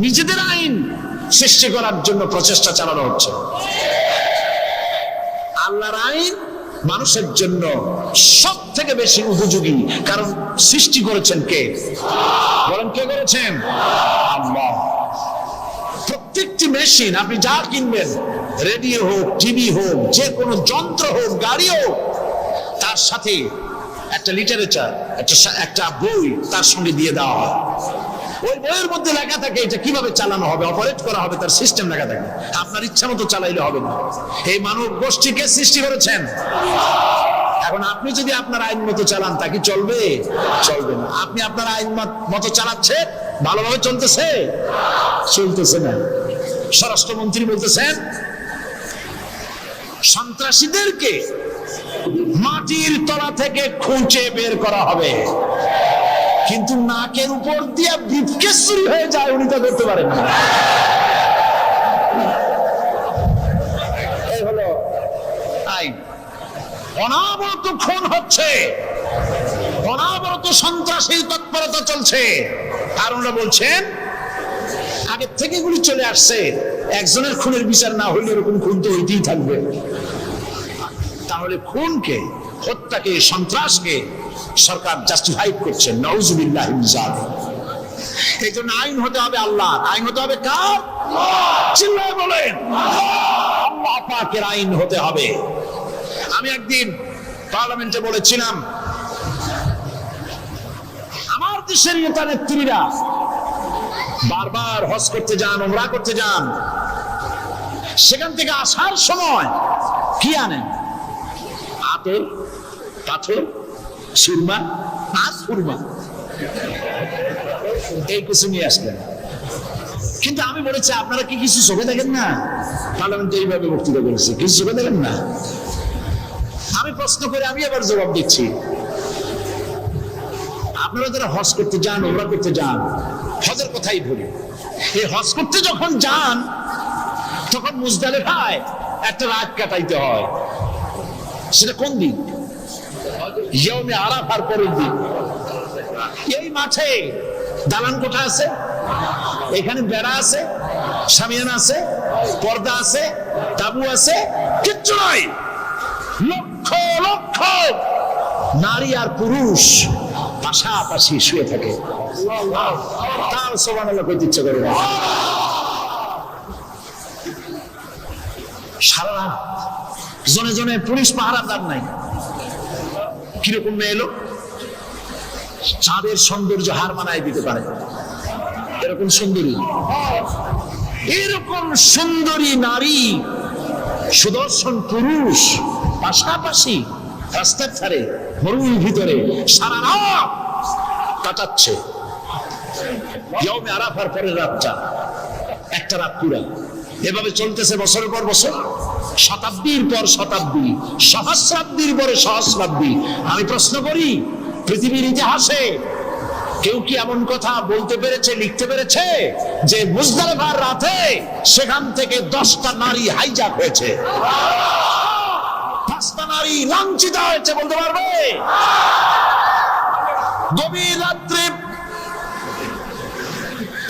নিজেদের আইন সৃষ্টি করার জন্য প্রচেষ্টা চালানো হচ্ছে। আল্লাহর আইন মানুষের জন্য সব থেকে বেশি উপযোগী, কারণ সৃষ্টি করেছেন কে? বলেন কে করেছেন? আল্লাহ। প্রত্যেকটি মেশিন আপনি যা কিনবেন, রেডিও হোক, টিভি হোক, যে কোনো যন্ত্র হোক, গাড়ি হোক, তার সাথে একটা লিটারেচার, একটা বই তার সঙ্গে দিয়ে দেওয়া হয়। ওই বইয়ের মধ্যে লেখা থাকে এটা কিভাবে চালানো হবে, অপারেট করা হবে, তার সিস্টেম লেখা থাকে। আপনার ইচ্ছা মতো চালাইলে হবে না। এই মানব গোষ্ঠীকে সৃষ্টি করেছেন। এখন আপনি যদি আপনার আইন মতো চালান, তা কি চলবে? চলবে না। আপনি আপনার আইন মতো চালাচ্ছেন, ভালোভাবে চলতেছে? চলতেছে না। স্বরাষ্ট্রমন্ত্রী বলতেছেন সন্ত্রাসীদেরকে মাটির তলা থেকে খুঁজে বের করা হবে, কিন্তু নাকের উপর দিয়ে ব্রিফকেস চুরি হয়ে যায়, উনি তা করতে পারেন না। এই হলো আইন। অনাবরত খুন হচ্ছে, অনাবরত সন্ত্রাসের তৎপরতা চলছে। আর ওনারা বলছেন আগের থেকে এগুলি চলে আসছে, একজনের খুনের বিচার না হইলে এরকম খুন তো হইতেই থাকবে। তাহলে খুনকে, হত্যাকে, সন্ত্রাসকে সরকার জাস্টিফাই করছে। নাউজুবিল্লাহ মিন যালিক। এই জন্য আইন হতে হবে আল্লাহ। আইন হতে হবে কার? চিল্লায় বলেন আল্লাহ পাকের আইন হতে হবে। আমি একদিন পার্লামেন্টে বলেছিলাম, আমার দেশের নেতা নেত্রীরা বারবার হজ করতে যান, উমরা করতে যান, সেখান থেকে আসার সময় কি আনেন? আতর, পাথর, সুরমা আর সুরমা, এই কিছু নিয়ে আসলেন। কিন্তু আমি বলেছি, আপনারা কি কিছু চোখে দেখেন না? পার্লামেন্টে এইভাবে বক্তৃতা করেছে, কিছু চোখে দেখেন না? আমি প্রশ্ন করে আমি এবার জবাব দিচ্ছি। আপনারা যারা হজ করতে যান, উমরা করতে যান, হজের কথাই বলি, এই হজ করতে যখন যান তখন মুজদালিফায় একটা রাত কাটাইতে হয়। সেটা কোন দিন? ইয়মে আরাফার পরের দিন। এই মাঠে দালান কোঠা আছে, এখানে বেড়া আছে, শামিয়ানা আছে, পর্দা আছে, তাবু আছে, কিচ্ছু নাই। লক্ষ লক্ষ নারী আর পুরুষ পাশাপাশি শুয়ে থাকে। তাও সুবহানাল্লাহ কইতে ইচ্ছে করে না। সারা রাত জনে জনে পুলিশ পাহারাদার নাই। কিরকম মেয়ে এলো, চাঁদের সৌন্দর্য হার মানায় দিতে পারে এরকম সুন্দরী। এরকম সুন্দরী নারী, সুদর্শন পুরুষ পাশাপাশি রাস্তার ধারে, মরুর ভিতরে সারা রাত কাটাচ্ছে। ইয়মে আরাফার পরের রাতটা, একটা রাত পুরা এভাবে চলতেছে বছরের পর বছর, শতাব্দীর পর শতাব্দী, সহস্রাব্দীর পরে সহস্রাব্দী। আমি প্রশ্ন করি, পৃথিবীর ইতিহাসে কেউ কি এমন কথা বলতে পেরেছে, লিখতে পেরেছে যে মুজদালিফার রাতে সেখান থেকে 10টা নারী হাইজ্যাক হয়েছে, 5টা নারী লাঞ্ছিত হয়েছে, বলতে পারবে? গভীর রাত্রে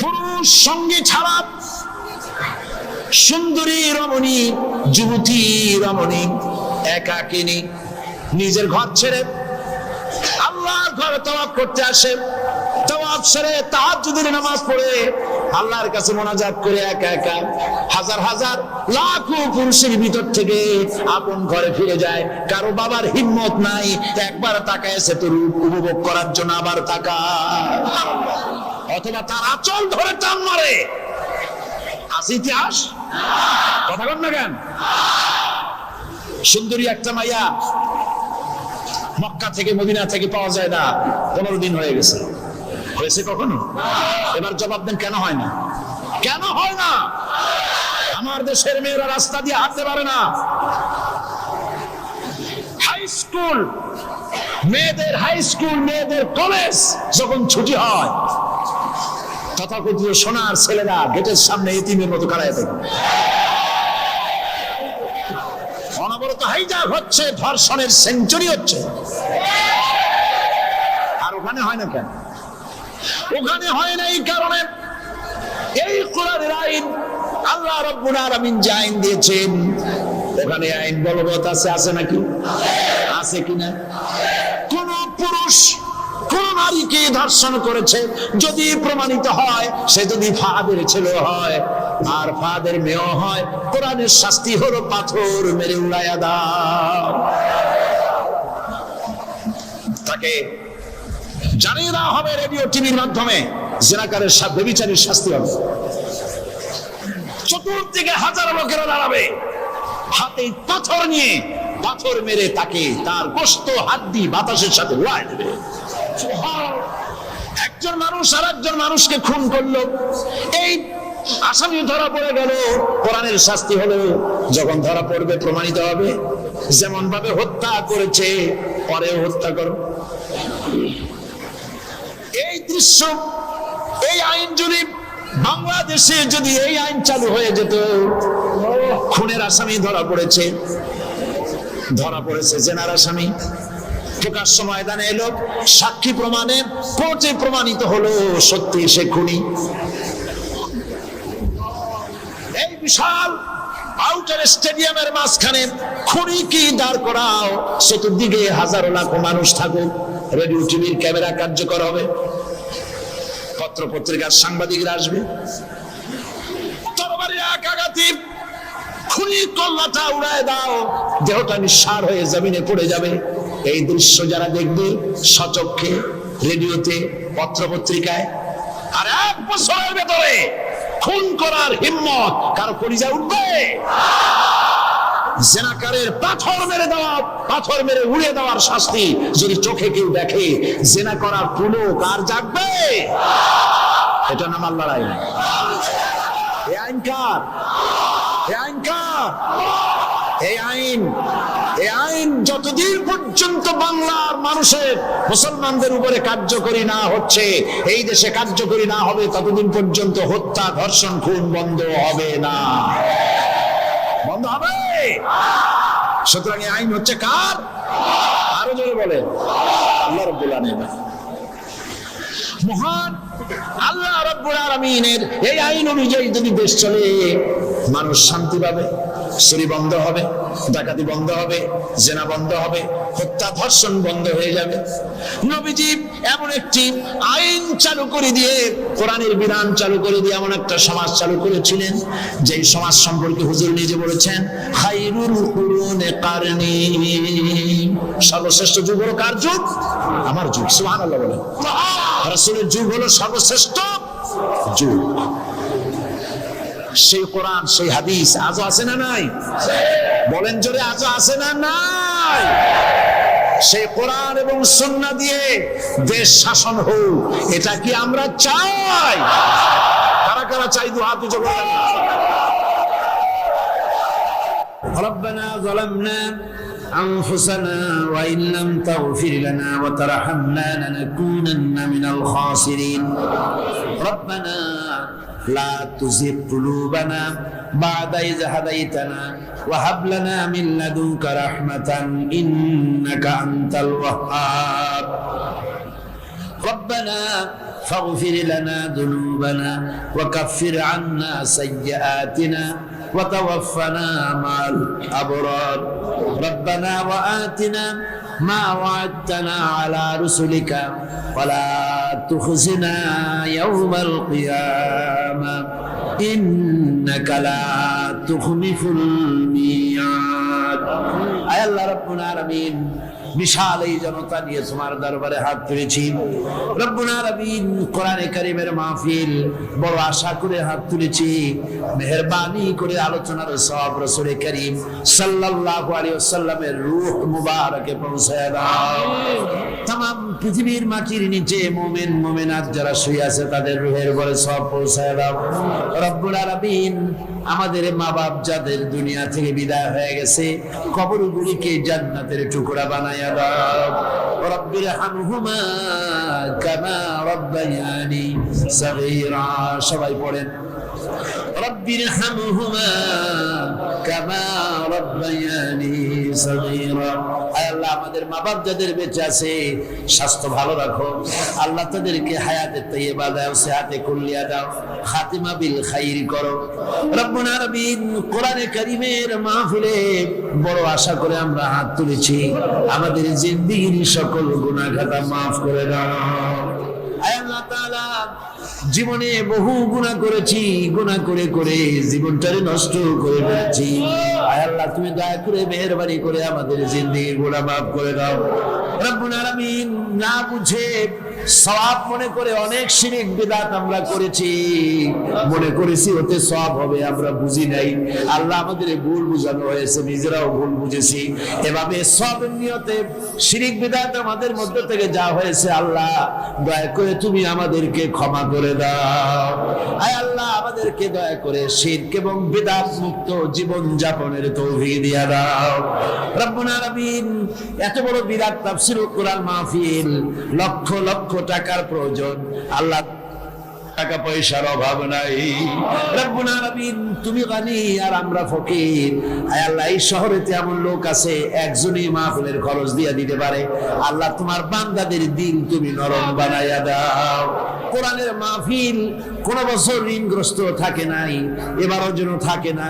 পুরুষ সঙ্গী ছাড়া সুন্দরী রমণী, যুবতী রমণী একাকিনী নিজের ঘর ছেড়ে আল্লাহর ঘরে তওয়াফ করতে আসে। তওয়াফ সেরে তাহাজ্জুদের নামাজ পড়ে আল্লাহর কাছে মোনাজাত করে একা একা হাজার হাজার লাখো পুরুষের ভিতর থেকে আপন ঘরে ফিরে যায়। কারো বাবার হিম্মত নাই একবার তাকায় সে তো রূপ উপভোগ করার জন্য আবার তাকায়, অথবা তার আঁচল ধরে টান মারে। আছে ইতিহাস, কথা বল না কেন? সুন্দরী একটা মাইয়া মক্কা থেকে মদিনা থেকে পাওয়া যায় না, 15 দিন হয়ে গেছে। হয়েছে কখনো? এবার জবাব দেন, কেন হয় না? কেন হয় না? আমার দেশের মেয়েরা রাস্তা দিয়ে হাঁটতে পারে না। হাই স্কুল মেয়েদের, হাই স্কুল মেয়েদের কলেজ যখন ছুটি হয়, তথাকথিত সোনার ছেলেরা গেটের সামনে এতিমের মতো দাঁড়ায় থাকে। অনবরত হাইজ্যাক হচ্ছে, ধর্ষণের সেঞ্চুরি হচ্ছে। আর ওখানে হয় না কেন? ওখানে হয় না এই কারণে, এই কোরআনের আইন আল্লাহ রাব্বুল আলামিন যে আইন দিয়েছেন, ওখানে আইন বলবৎ আছে। আছে নাকি? আছে কিনা? কোন পুরুষ কোন নারীকে ধর্ষণ করেছে যদি প্রমাণিত হয়, সে যদি ফাদের ছেলে হয় আর ফাদের মেয়ে হয়, কোরআনের শাস্তি হলো পাথর মেরে উড়াইয়া দাও। তাকে জানিয়ে দেওয়া হবে রেডিও টিভির মাধ্যমে, জিনাকারের ব্যভিচারীর শাস্তি হবে। চতুর্দিকে হাজারো লোকেরা দাঁড়াবে, হাতে পাথর নিয়ে পাথর মেরে তাকে তার গোশত হাড্ডি বাতাসের সাথে উড়ায় দেবে। একজন মানুষ আর একজন মানুষকে খুন করলো, এই আসামি ধরা পড়ে গেল, কোরআনের শাস্তি হলো যখন ধরা পড়বে প্রমাণিত হবে যেমন ভাবে হত্যা করেছে পরেও হত্যা করো। এই দৃশ্য, এই আইন যদি বাংলাদেশে যদি এই আইন চালু হয়ে যেত, খুনের আসামি ধরা পড়েছে, জেনার আসামি প্রকাশ্য ময়দানে এলো, সাক্ষী প্রমাণে কোর্টে প্রমাণিত হলো সত্যি সে খুনি। এই বিশাল আউটার স্টেডিয়ামের মাঝখানে খুনি কি দাঁড় করাও, চতুর্দিকে হাজারো লাখো মানুষ থাকুক, রেডিও টিভির ক্যামেরা কার্যকর হবে, পত্র পত্রিকার সাংবাদিকরা আসবে, তরবারি এক আঘাতে খুনি কল্লাটা উড়ায় দাও, দেহটা নিঃসার হয়ে জমিনে পড়ে যাবে। এই দৃশ্য যারা দেখবে সচক্ষে, রেডিওতে, পত্র পত্রিকায়, আর 1 বছরের ভেতরে খুন করার হিম্মত কারো কলিজা উঠবে? জেনাকারের পাথর মেরে দেওয়া, পাথর মেরে উড়িয়ে দেওয়ার শাস্তি যদি চোখে কেউ দেখে, জেনা করার পুলক আর জাগবে? এটা নাম আল্লাহর আইন। এই আইন কার? এই আইন কার? এই আইন যতদিন পর্যন্ত বাংলার মানুষের, মুসলমানদের উপরে কার্যকরী না হচ্ছে, এই দেশে কার্যকরী না হবে, ততদিন পর্যন্ত হত্যা, ধর্ষণ, খুন বন্ধ হবে না। বন্ধ হবে। সুতরাং এই আইন হচ্ছে কার? আরো জোরে বলে, আল্লাহ রাব্বুল আলামিন। মহান আল্লাহ রাব্বুল আলামিনের এই আইন অনুযায়ী যদি দেশ চলে, মানুষ শান্তি পাবে, চুরি বন্ধ হবে, ডাকাতি বন্ধ হবে, জেনা বন্ধ হবে, হত্যা ধর্ষণ বন্ধ হয়ে যাবে। নবীজি এমন একটি আইন চালু করে দিয়ে, কোরআনের বিধান চালু করে দিয়ে এমন একটা সমাজ চালু করেছিলেন, যেই সমাজ সম্পর্কে হুজুর নিজে বলেছেন, খায়রুল কুরুনে কারনি, সর্বশ্রেষ্ঠ যুগ হলো কার যুগ? আমার যুগ। সুবহানাল্লাহ বলেন। রাসূলের যুগ হলো সর্বশ্রেষ্ঠ যুগ। সেই কোরআন, সেই হাদিস আজও আছে না নাই? বলেন জোরে, আজও আছে না নাই? সেই কোরআন এবং সুন্নাহ দিয়ে দেশ শাসন হোক, এটা কি আমরা চাই? কারা কারা চাই? দু হাত উঁচু করে। ربنا ظلمنا أنفسنا وإن لم تغفر لنا وترحمنا لنكونن من الخاسرين ربنا لا تزغ قلوبنا بعد إذ هديتنا وهب لنا من لدنك رحمة إنك أنت الوهاب ربنا فاغفر لنا ذنوبنا وكفر عنا سيئاتنا وتوفنا مع الأبرار ربنا وآتنا ما وعدتنا على رسلك ولا تخزنا يوم القيامة إنك لا تخلف الميعاد أي الله ربنا العالمين বিশাল এই জনতা নিয়ে তোমার দরবারে হাত তুলেছি রব্বুল আলামিন কোরআনে কারীমের মাহফিল বড় আশা করে হাত তুলেছি মেহেরবানি করে আলোচনার সওয়াব রাসূল করিম সাল্লাল্লাহু আলাইহি ওয়াসাল্লামের রূহ মুবারকে পৌঁছায় দাও तमाम পৃথিবীর মাটির নিচে মুমিন মুমিনাত যারা শুয়ে আছে তাদের রূহের উপরে সওয়াব পৌঁছায় দাও রব্বুল আলামিন আমাদের মা বাপ যাদের দুনিয়া থেকে বিদায় হয়ে গেছে কবরগুলিকে জান্নাতের টুকরা বানায়া দাও রব্বির হামহুমা কামা রব্বায়ানি সগীরা সবাই পড়েন রব্বির হামহুমা কামা রব্বায়ানি সগীরা আয় আল্লাহ আমাদের মা বাপ যাদের বেঁচে আছে স্বাস্থ্য ভালো রাখো আল্লাহ তাদেরকে হায়াতে তাইয়্যিবা দাও সিহাতে কুল্লিয়া দাও খাতিমা বিল খাইর করো রব্বুল আলামিন কোরআনে কারীমের মাহফিলে বড় আশা করে আমরা হাত তুলেছি আমাদের জিন্দেগীর সকল গুনাহ খাতা maaf করে দাও আয় আল্লাহ তাআলা জীবনে বহু গুনাহ করেছি গুনাহ করে করে জীবনটারে নষ্ট করে ফেলেছি আয় আল্লাহ তুমি দয়া করে মেহেরবানি করে আমাদের জিন্দেগীর গুনাহ maaf করে দাও রব্বুল আলামিন না বুঝে সওয়াব মনে করে অনেক শিরক বিদআত আমরা করেছি মনে করেছি ওতে সওয়াব হবে আমরা বুঝি নাই আল্লাহ আমাদের ভুল বুঝানো হয়েছে নিজেরাও ভুল বুঝেছি এভাবে সওয়াবের নিয়তে শিরক বিদআত আমাদের মধ্য থেকে যা হয়েছে আল্লাহ দয়া করে তুমি আমাদেরকে ক্ষমা করে দাও আয় আল্লাহ আমাদেরকে দয়া করে শিরক এবং বিদআত মুক্ত জীবন যাপনের তৌফিক দিয়া দাও রব্বুল আলামিন এত বড় বিরাট তাফসীরুল কোরআন মাহফিল লক্ষ লক্ষ টাকার প্রয়োজন আল্লাহ টাকা পয়সার অভাব নাই রব্বুল আলামিন তুমি গানি আর আমরা ফকির আয় আল্লাহ এই শহরেতে এমন লোক আছে একজনই মাহফিলের খরচ দিয়ে দিতে পারে আল্লাহ তোমার বান্দাদের দিল তুমি নরম বানায়া দাও কোরআনের মাহফিল কোন বছর ঋণগ্রস্ত থাকে নাই এবারও যেন থাকে না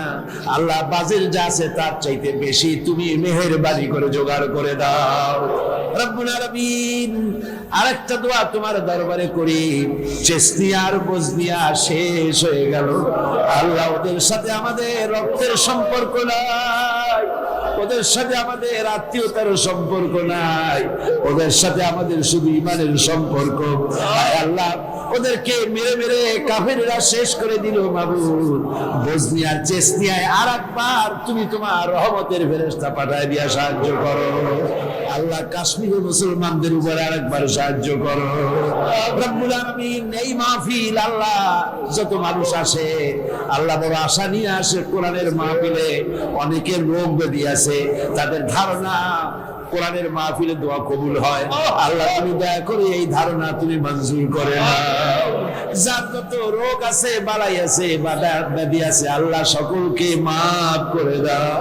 আল্লাহ বাজেট যা আছে তার চাইতে বেশি তুমি মেহেরবানি করে জোগাড় করে দাও রব্বুল আলামিন আরেকটা দোয়া তোমার দরবারে করি চেস্তিয়া বজনিয়া শেষ হয়ে গেল আল্লাহ ওদের সাথে আমাদের রক্তের সম্পর্ক নাই ওদের সাথে আমাদের আত্মীয়তার সম্পর্ক নাই ওদের সাথে আমাদের শুধু ঈমানের সম্পর্ক আল্লাহ ওদেরকে মেরে মেরে কাফেররা শেষ করে দিল মাবুদ বজনিয়ার চেস্তিয়ায় আরেকবার তুমি তোমার রহমতের ফেরেশতা পাঠায় দিয়া সাহায্য করো আল্লাহ কাশ্মীরের মুসলমানদের উপর আরেকবার সাহায্য করো রব্বুল আলামিন এই মাহফিল আল্লাহ যত মানুষ আসে আল্লাহ বড় আশা নিয়ে আসে কোরআনের মাহফিলে অনেকের রোগ ব্যাধি আছে তাদের ধারণা কোরআনের মাহফিলে দোয়া কবুল হয় আল্লাহ তুমি দয়া করে এই ধারণা তুমি মঞ্জুর করে নাও যার যত রোগ আছে বালাই আছে ব্যাধি আছে আল্লাহ সকলকে maaf করে দাও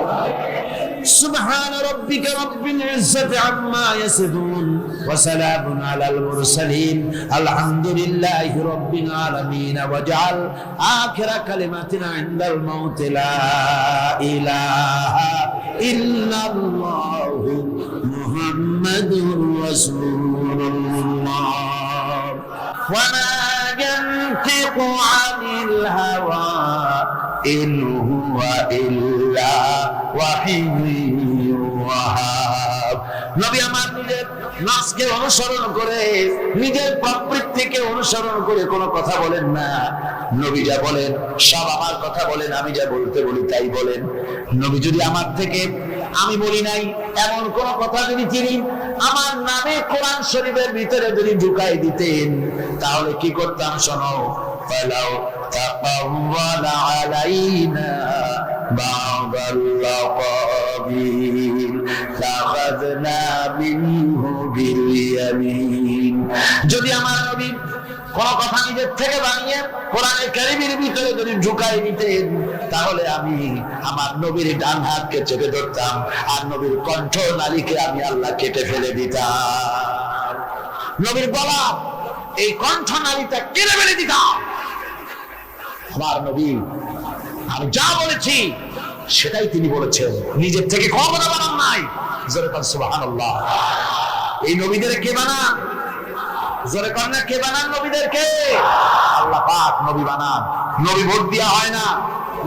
সুবহান রাব্বিকা রাব্বিল ইজ্জাতি আম্মা ইয়াসিফুন ওয়া সালামুন আলাল মুরসালিন আলহামদুলিল্লাহি রাব্বিল আলামিন ওয়াজআল আখিরা কালিমাতিনা ইনদাল মাউত লা ইলাহা ইল্লাল্লাহু মুহাম্মাদুর রাসূলুল্লাহ ওয়া মা ইয়ানতিকু আনিল হাওয়া ইন হুয়া ইল্লা ওয়াহিয়ুহাব নবী আমার নিজের নাসকে অনুসরণ করে নিজের প্রবৃত্তিকে অনুসরণ করে কোনো কথা বলেন না নবী যা বলেন সব আমার কথা বলেন আমি যা বলতে বলি তাই বলেন নবী যদি আমার থেকে আমি বলি নাই, এমন কোন কথা যদি তিনি আমার নামে কোরআন শরীফের ভিতরে যদি ঢুকাই দিতেন, তাহলে কি করতাম শোনো, ফালাউ তাকাওয়ালা আলাইনা বা'দাল লাকাবিল লাখাযনা মিনহু বিল ইয়ামিন। যদি আমার নবী কোন কথা নিজের থেকে বানিয়ে কোরআনে কারীমের ভিতরে যদি ঢুকাই দিতেন, তাহলে আমি আমার নবীর ডান হাতকে চেপে ধরতাম, আর নবীর কণ্ঠ নালীকে আমি আল্লাহ কেটে ফেলে দিতাম। নবীর গলা এই কণ্ঠ নালীটা কেটে ফেলে দিতাম। আমার নবী আমি যা বলেছি সেটাই তিনি বলেছেন, নিজের থেকে কোনো কথা বানান নাই। জোরে বলেন সুবহানাল্লাহ। এই নবীদের কে বানান? জোরে কর না, কে বানান নবীদেরকে? আল্লাহ পাক নবী বানান। নবী ভোট দেওয়া হয় না,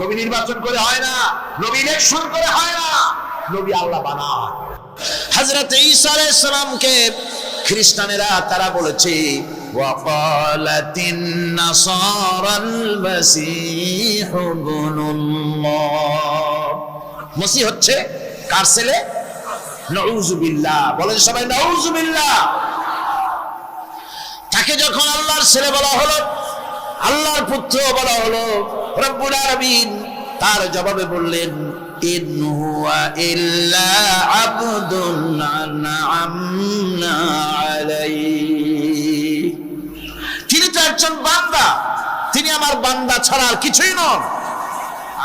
নবী নির্বাচন করে হয় না, নবী ইলেকশন করে হয় না, নবী আল্লাহ বানান। হযরত ঈসা আলাইহিস সালামকে খ্রিস্টানেরা তারা বলেছে ওয়াকালাতিন নাসারাল মাসীহ ইবনুল্লাহ, মসিহ হচ্ছে কার ছেলে? নাউযুবিল্লাহ, বলেন সবাই নাউযুবিল্লাহ। তাকে যখন আল্লাহর ছেলে বলা হলো, আল্লাহর পুত্র বলা হলো, রব্বুল আলামিন তার জবাবে বললেন ইন হুয়া ইল্লা আবদুন আনআমনা আলাইহি, তিনি তো একজন বান্দা, তিনি আমার বান্দা ছাড়া আর কিছুই নন,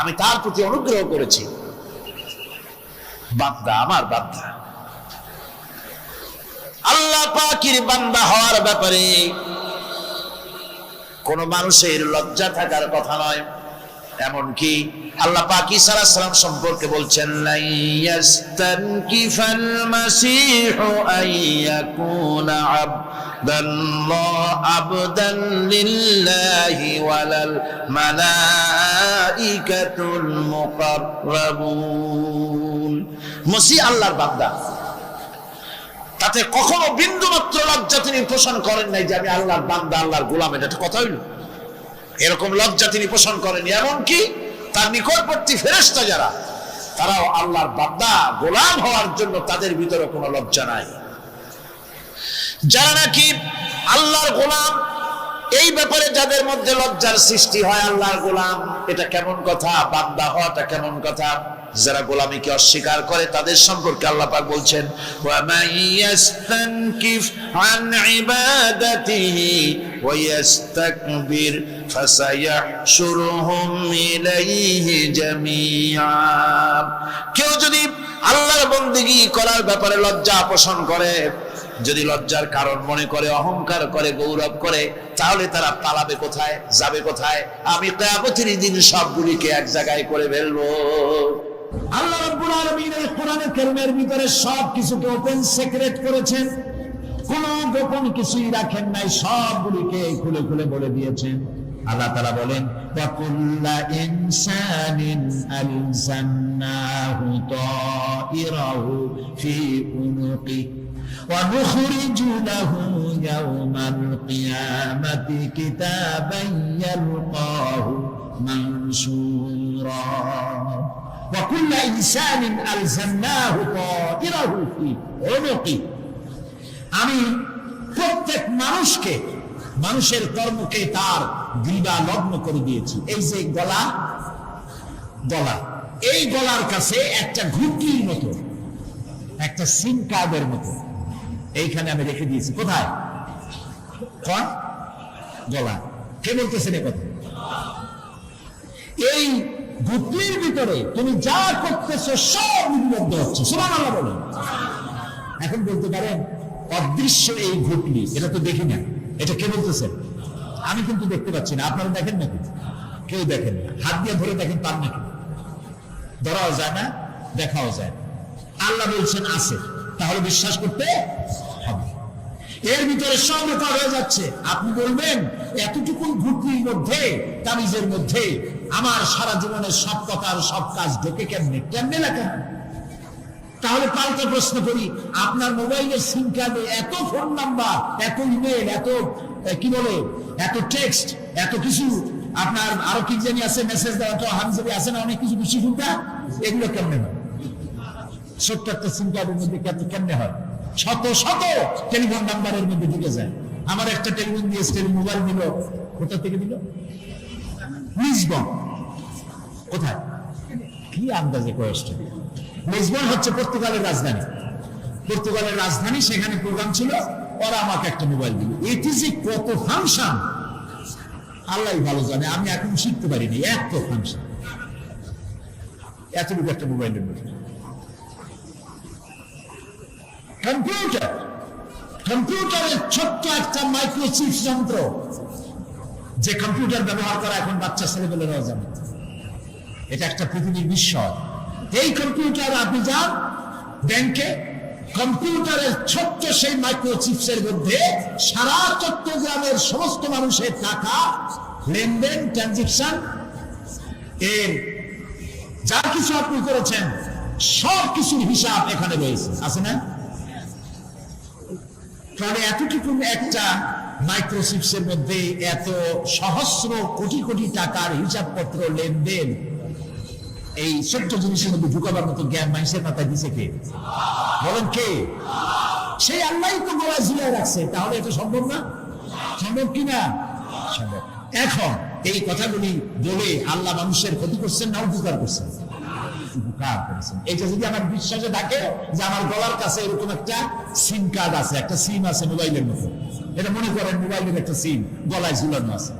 আমি তার প্রতি অনুগ্রহ করেছি। বান্দা, আমার বান্দা। আল্লাহ পাকের বান্দা হওয়ার ব্যাপারে কোন মানুষের লজ্জা থাকার কথা নয়। এমনকি আল্লাহ পাক ঈসা আলাইহিস সালাম সম্পর্কে বলছেন লা ইয়াস্তানকিফাল মাসীহু আইয়াকুনা আবদান লিল্লাহি ওয়ালাল মালাইকাতুল মুকাররাবুন। মসিহ আল্লাহর বান্দা, তাতে কখনো বিন্দু মাত্র লজ্জা তিনি পোষণ করেন নাই যে আমি আল্লাহর বান্দা, আল্লাহর গোলাম। এটা কথা হইল? এরকম লজ্জা তিনি পোষণ করেন। এমনকি তার নিকটবর্তী ফেরেশতা যারা, তারাও আল্লাহর বান্দা গোলাম হওয়ার জন্য তাদের ভিতরে কোনো লজ্জা নাই। যারা নাকি আল্লাহর গোলাম, এই ব্যাপারে যাদের মধ্যে লজ্জার সৃষ্টি হয়, আল্লাহর গোলাম এটা কেমন কথা, বান্দা হওয়াটা কেমন কথা। যারা গোলামীকে অস্বীকার করে তাদের সম্পর্কে আল্লাহ পাক বলছেন ওয়া মাইয়াস্তানকিফ আন ইবাদাতিহি ওয়া ইস্তাকবির ফাসায়াহশুরুহুম ইলাইহি জামিআ। কেউ যদি আল্লাহর বন্দেগী করার ব্যাপারে লজ্জা পোষণ করে, যদি লজ্জার কারণ মনে করে, অহংকার করে, গৌরব করে, তাহলে তারা পালাবে কোথায়, যাবে কোথায়? আমি কিয়ামতের দিন সবগুলিকে এক জায়গায় করে ফেলবো। আল্লাহ রাব্বুল আলামিন এই কোরআনের কারীমের ভিতরে সব কিছুকে ওপেন সিক্রেট করেছেন, কোনো গোপন কিছুই রাখেন নাই, সবগুলিকে খুলে খুলে বলে দিয়েছেন। আল্লাহ তাআলা বলেন ওয়া কুল্লা ইনসানিন আলজামনাহু তাইরাহু ফি উনুকি ওয়া নুখরিজু লাহু ইয়াওমাল কিয়ামাতি কিতাবান ইয়ালকাহু মানসুরা। وكل إنسان ألزمناه طائره في عنقه, আমি প্রত্যেক মানুষকে, মানুষের কর্মকে তার গ্রীবা লগ্ন করে দিয়েছি। এই যে গলা, এই গলার কাছে একটা ঘুঁটির মতো, একটা সিম কার্ডের মতো এইখানে আমি রেখে দিয়েছি। কোথায়? কোন গলা? কে বলতেছেন এ কথা? এই ঘুটলির ভিতরে তুমি যা করতেছো সব লিপিবদ্ধ হচ্ছে। সুবহানাল্লাহ বলেন। এখন বলতে পারেন অদৃশ্য এই ঘুটলি, এটা তো দেখি না, এটা কে বলতেছেন? আমি কিন্তু দেখতে পাচ্ছি না। আপনারা দেখেন নাকি? কেউ দেখেন না। হাত দিয়ে ধরে দেখেন, পান নাকি? ধরাও যায় না, দেখাও যায়। আল্লাহ বলছেন আছে, তাহলে বিশ্বাস করতে হবে। এর ভিতরে সব রেকর্ড হয়ে যাচ্ছে। আপনি বলবেন এতটুকু ঘুটলির মধ্যে, তাবিজের মধ্যে আমার সারা জীবনের সব কথার সব কাজ ঢোকে কেমনে? কেমনে লেখা? তাহলে পাল্টা প্রশ্ন করি, আপনার মোবাইলের সিম কার্ডে এত ফোন নাম্বার, এত ইমেল, এত কি বলে, এত টেক্সট, এত কিছু, আপনার আরো কি জানি আছে, মেসেজ দেওয়া তো হামজাবি আছে না, অনেক কিছু, বেশি শুনতা, এগুলো কেমনে হয়? ছোট্ট একটা সিম কার্ডের মধ্যে কেমনে হয়? শত শত টেলিফোন নাম্বারের মধ্যে ঢুকে যায়। আমার একটা টেলিফোন দিয়ে মোবাইল দিল, কোথা থেকে দিল? লিসবন। কোথায়? কি আন্দাজে কয়েসটা? লিসবন হচ্ছে পর্তুগালের রাজধানী। পর্তুগালের রাজধানী, সেখানে প্রোগ্রাম ছিল, ওরা আমাকে একটা মোবাইল দিল। এটি যে কত ফাংশন আল্লাহ ভালো জানে, আমি এখন শিখতে পারিনি। এত ফাংশন, এতটুকু একটা মোবাইলের মধ্যে। কম্পিউটার, কম্পিউটারের ছোট্ট একটা মাইক্রোচিপ যন্ত্র, যে কম্পিউটার ব্যবহার করা এখন বাচ্চা ছেলেমেয়েরাও জানে। এটা একটা পৃথিবীর বিস্ময়। এই কম্পিউটার, আপনি যান ব্যাংকে, কম্পিউটারের ছোট্ট সেই মাইক্রোচিপসের মধ্যে সারা চট্টগ্রামের সমস্ত মানুষের টাকা লেনদেন, ট্রানজেকশন, এর যা কিছু আপনি করেছেন সব কিছুর হিসাব এখানে রয়েছে, আছে না? তাহলে এতটুকু একটা মাইক্রোচিপসের মধ্যে এত সহস্র কোটি কোটি টাকার হিসাবপত্র, লেনদেন, এই ছোট্ট জিনিসের মধ্যে ঢুকাবার মতো জ্ঞান মানুষের মাথায় দিছে কে? বলেন কে? সেই আল্লাহই তো গলায় ঝুলিয়ে রাখছে। তাহলে এটা সম্ভব না? সম্ভব কিনা? সম্ভব। এখন এই কথাগুলি বলে আল্লাহ মানুষের ক্ষতি করছেন না উপকার করছেন? উপকার করেছেন। এটা যদি আমার বিশ্বাসে থাকে যে আমার গলার কাছে এরকম একটা সিম কার্ড আছে, একটা সিম আছে মোবাইলের মতো, এটা মনে করেন মোবাইলের একটা সিম গলায় ঝুলানো আছে,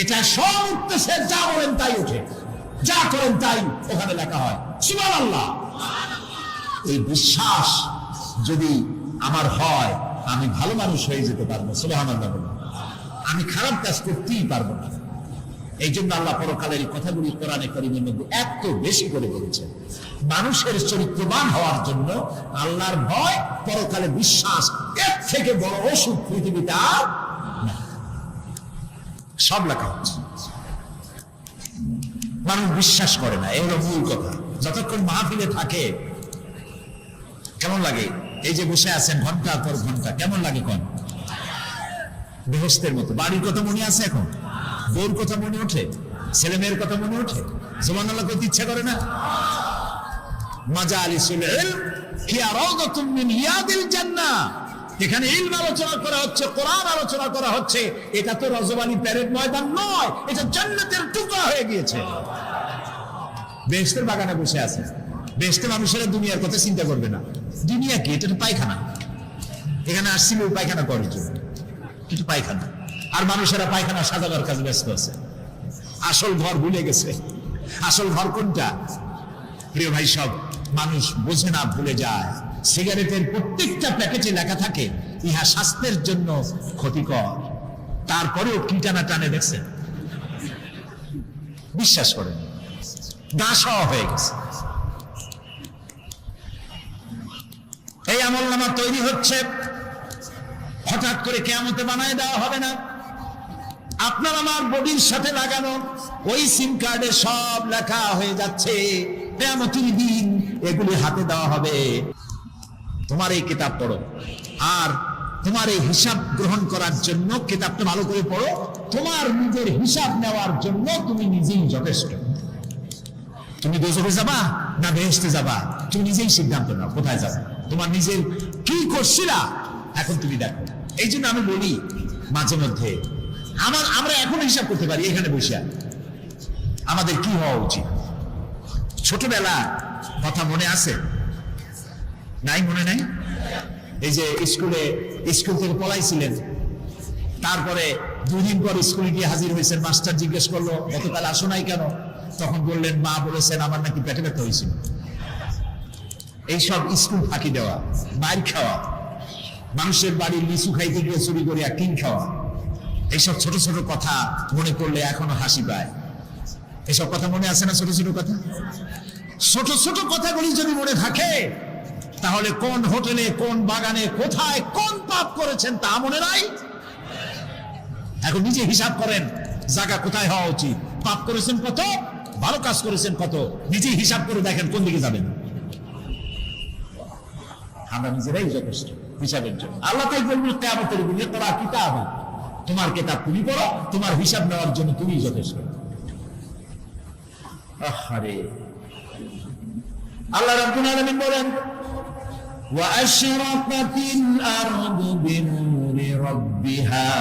এটা সব উঠতেছে, যা বলেন তাই ওঠে, যা করেন তাই ওখানে লেখা হয়। সুবহানাল্লাহ। এই বিশ্বাস যদি আমার হয়, আমি ভালো মানুষ হয়ে যেতে পারবো। সুবহানাল্লাহ বলুন। আমি খারাপ কাজ করতেই পারবো না। এই জন্য আল্লাহ পরকালের এই কথাগুলি কোরআনে কারীমের মধ্যে এত বেশি করে বলেছেন। মানুষের চরিত্রবান হওয়ার জন্য আল্লাহর ভয়, পরকালে বিশ্বাস, এর থেকে বড় ওষুধ পৃথিবীতে আর না। সব লেখা হচ্ছে। মানুষ বিশ্বাস করে না, এর মূল কথা। যতক্ষণ মাহফিলে থাকে কেমন লাগে? এই যে বসে আছেন ঘন্টার পর ঘন্টা, কেমন লাগে? কোন বেহেশতের মতো। বাড়ির কথা মনে আছে এখন? বউর কথা মনে ওঠে? ছেলে মেয়ের কথা মনে ওঠে? সুবহানাল্লাহ করতে ইচ্ছা করে না? মাজালিসুল ইলম হিয়া রাওদাতুম মিন রিয়াদিল জান্নাহ। এখানে ইলম আলোচনা করা হচ্ছে, কোরআন আলোচনা করা হচ্ছে। এটা তো রজবানি প্যারেড ময়দান নয়, এটা জান্নাতের টুকরা হয়ে গিয়েছে। বেহেশতের বাগানে বসে আছে। বেহেশতের মানুষেরা দুনিয়ার কথা চিন্তা করবে না। দুনিয়া কি? এটা তো পায়খানা। এখানে আসছিল পায়খানা করার জন্য, কিন্তু পায়খানা। আর মানুষেরা পায়খানা সাজাবার কাজে ব্যস্ত আছে। আসল ঘর ভুলে গেছে। আসল ঘর কোনটা? প্রিয় ভাই, সব মানুষ বোঝে না, ভুলে যায়। সিগারেটের প্রত্যেকটা প্যাকেটে লেখা থাকে ইহা স্বাস্থ্যের জন্য ক্ষতিকর, তারপরেও কি টানা টানে দেখছেন? বিশ্বাস করেন, দাস হয়ে গেছে। এই আমলনামা তৈরি হচ্ছে, হঠাৎ করে কিয়ামতে বানায় দেওয়া হবে না। আপনার আমার বডির সাথে লাগানো ওই সিম কার্ডে সব লেখা হয়ে যাচ্ছে। কিয়ামতের দিন এগুলি হাতে দেওয়া হবে। তোমার এই কিতাব পড়ো, আর তোমার এই হিসাব গ্রহণ করার জন্য কিতাবটা ভালো করে পড়ো। তোমার নিজের হিসাব নেওয়ার জন্য তুমি নিজেই যথেষ্ট। তুমি দোজখে যাবা না বেহেশতে যাবা, তুমি নিজেই সিদ্ধান্ত নাও কোথায় যাবে। তোমার নিজের কি করছিলা এখন তুমি দেখো। এই জন্য আমি বলি মাঝে মধ্যে আমরা এখন হিসাব করতে পারি এখানে বসে। আমাদের কি হওয়া উচিত? ছোটবেলা কথা মনে আছে? নাই? মনে নাই? এই যে স্কুল থেকে পলাইছিলেন, তারপরে 2 দিন পর স্কুলে গিয়ে হাজির হয়েছেন। মাস্টার জিজ্ঞেস করলো গতকাল আসো নাই কেন? তখন বললেন মা বলেছেন আমার নাকি পেটে ব্যথা হয়েছিল। এইসব স্কুল ফাঁকি দেওয়া, মার খাওয়া, মানুষের বাড়ির লিচু খাইতে গিয়ে চুরি করে কিন খাওয়া, এইসব ছোট ছোট কথা মনে করলে এখনো হাসি পায়। এসব কথা মনে আছে না? ছোট ছোট কথা, ছোট ছোট কথাগুলি যদি মনে থাকে, তাহলে কোন হোটেলে, কোন বাগানে, কোথায় কোন পাপ করেছেন তা মনে নাই। এখন নিজে হিসাব করেন জায়গা কোথায় হওয়া উচিত, পাপ করেছেন কত, ভালো কাজ করেছেন কত, নিজে হিসাব করে দেখেন কোন দিকে যাবেন। আমরা নিজেরাই যথেষ্ট হিসাবের জন্য। আল্লাহ তাই বলবেন কিয়ামতের দিনে তোরা কিতাব, তোমার কিতাব তুমি পড়ো, তোমার হিসাব নেওয়ার জন্য তুমিই যথেষ্ট। আহারে, আল্লাহ রাব্বুল আলামিন বলেন وأشرقت الأرض بنور ربها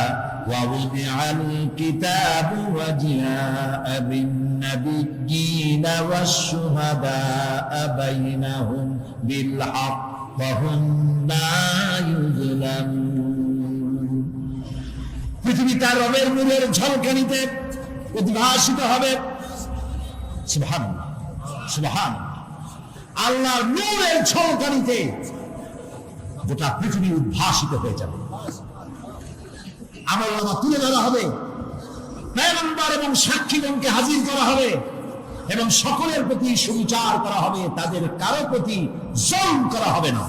ووضع الكتاب وجاء بالنبيين والشهداء بينهم بالحق وهم لا يظلمون পৃথিবী তার রবের নূরের ঝলকানিতে উদ্ভাসিত হবে। সুবহানাল্লাহ, সুবহানাল্লাহ। আল্লাহর নূরের ঝলকানিতে গোটা পৃথিবী উদ্ভাসিত হয়ে যাবে। আমলনামা তুলে ধরা হবে, পয়গম্বর এবং সাক্ষীগণকে হাজির করা হবে এবং সকলের প্রতি সুবিচার করা হবে, তাদের কারো প্রতি জুলম করা হবে না।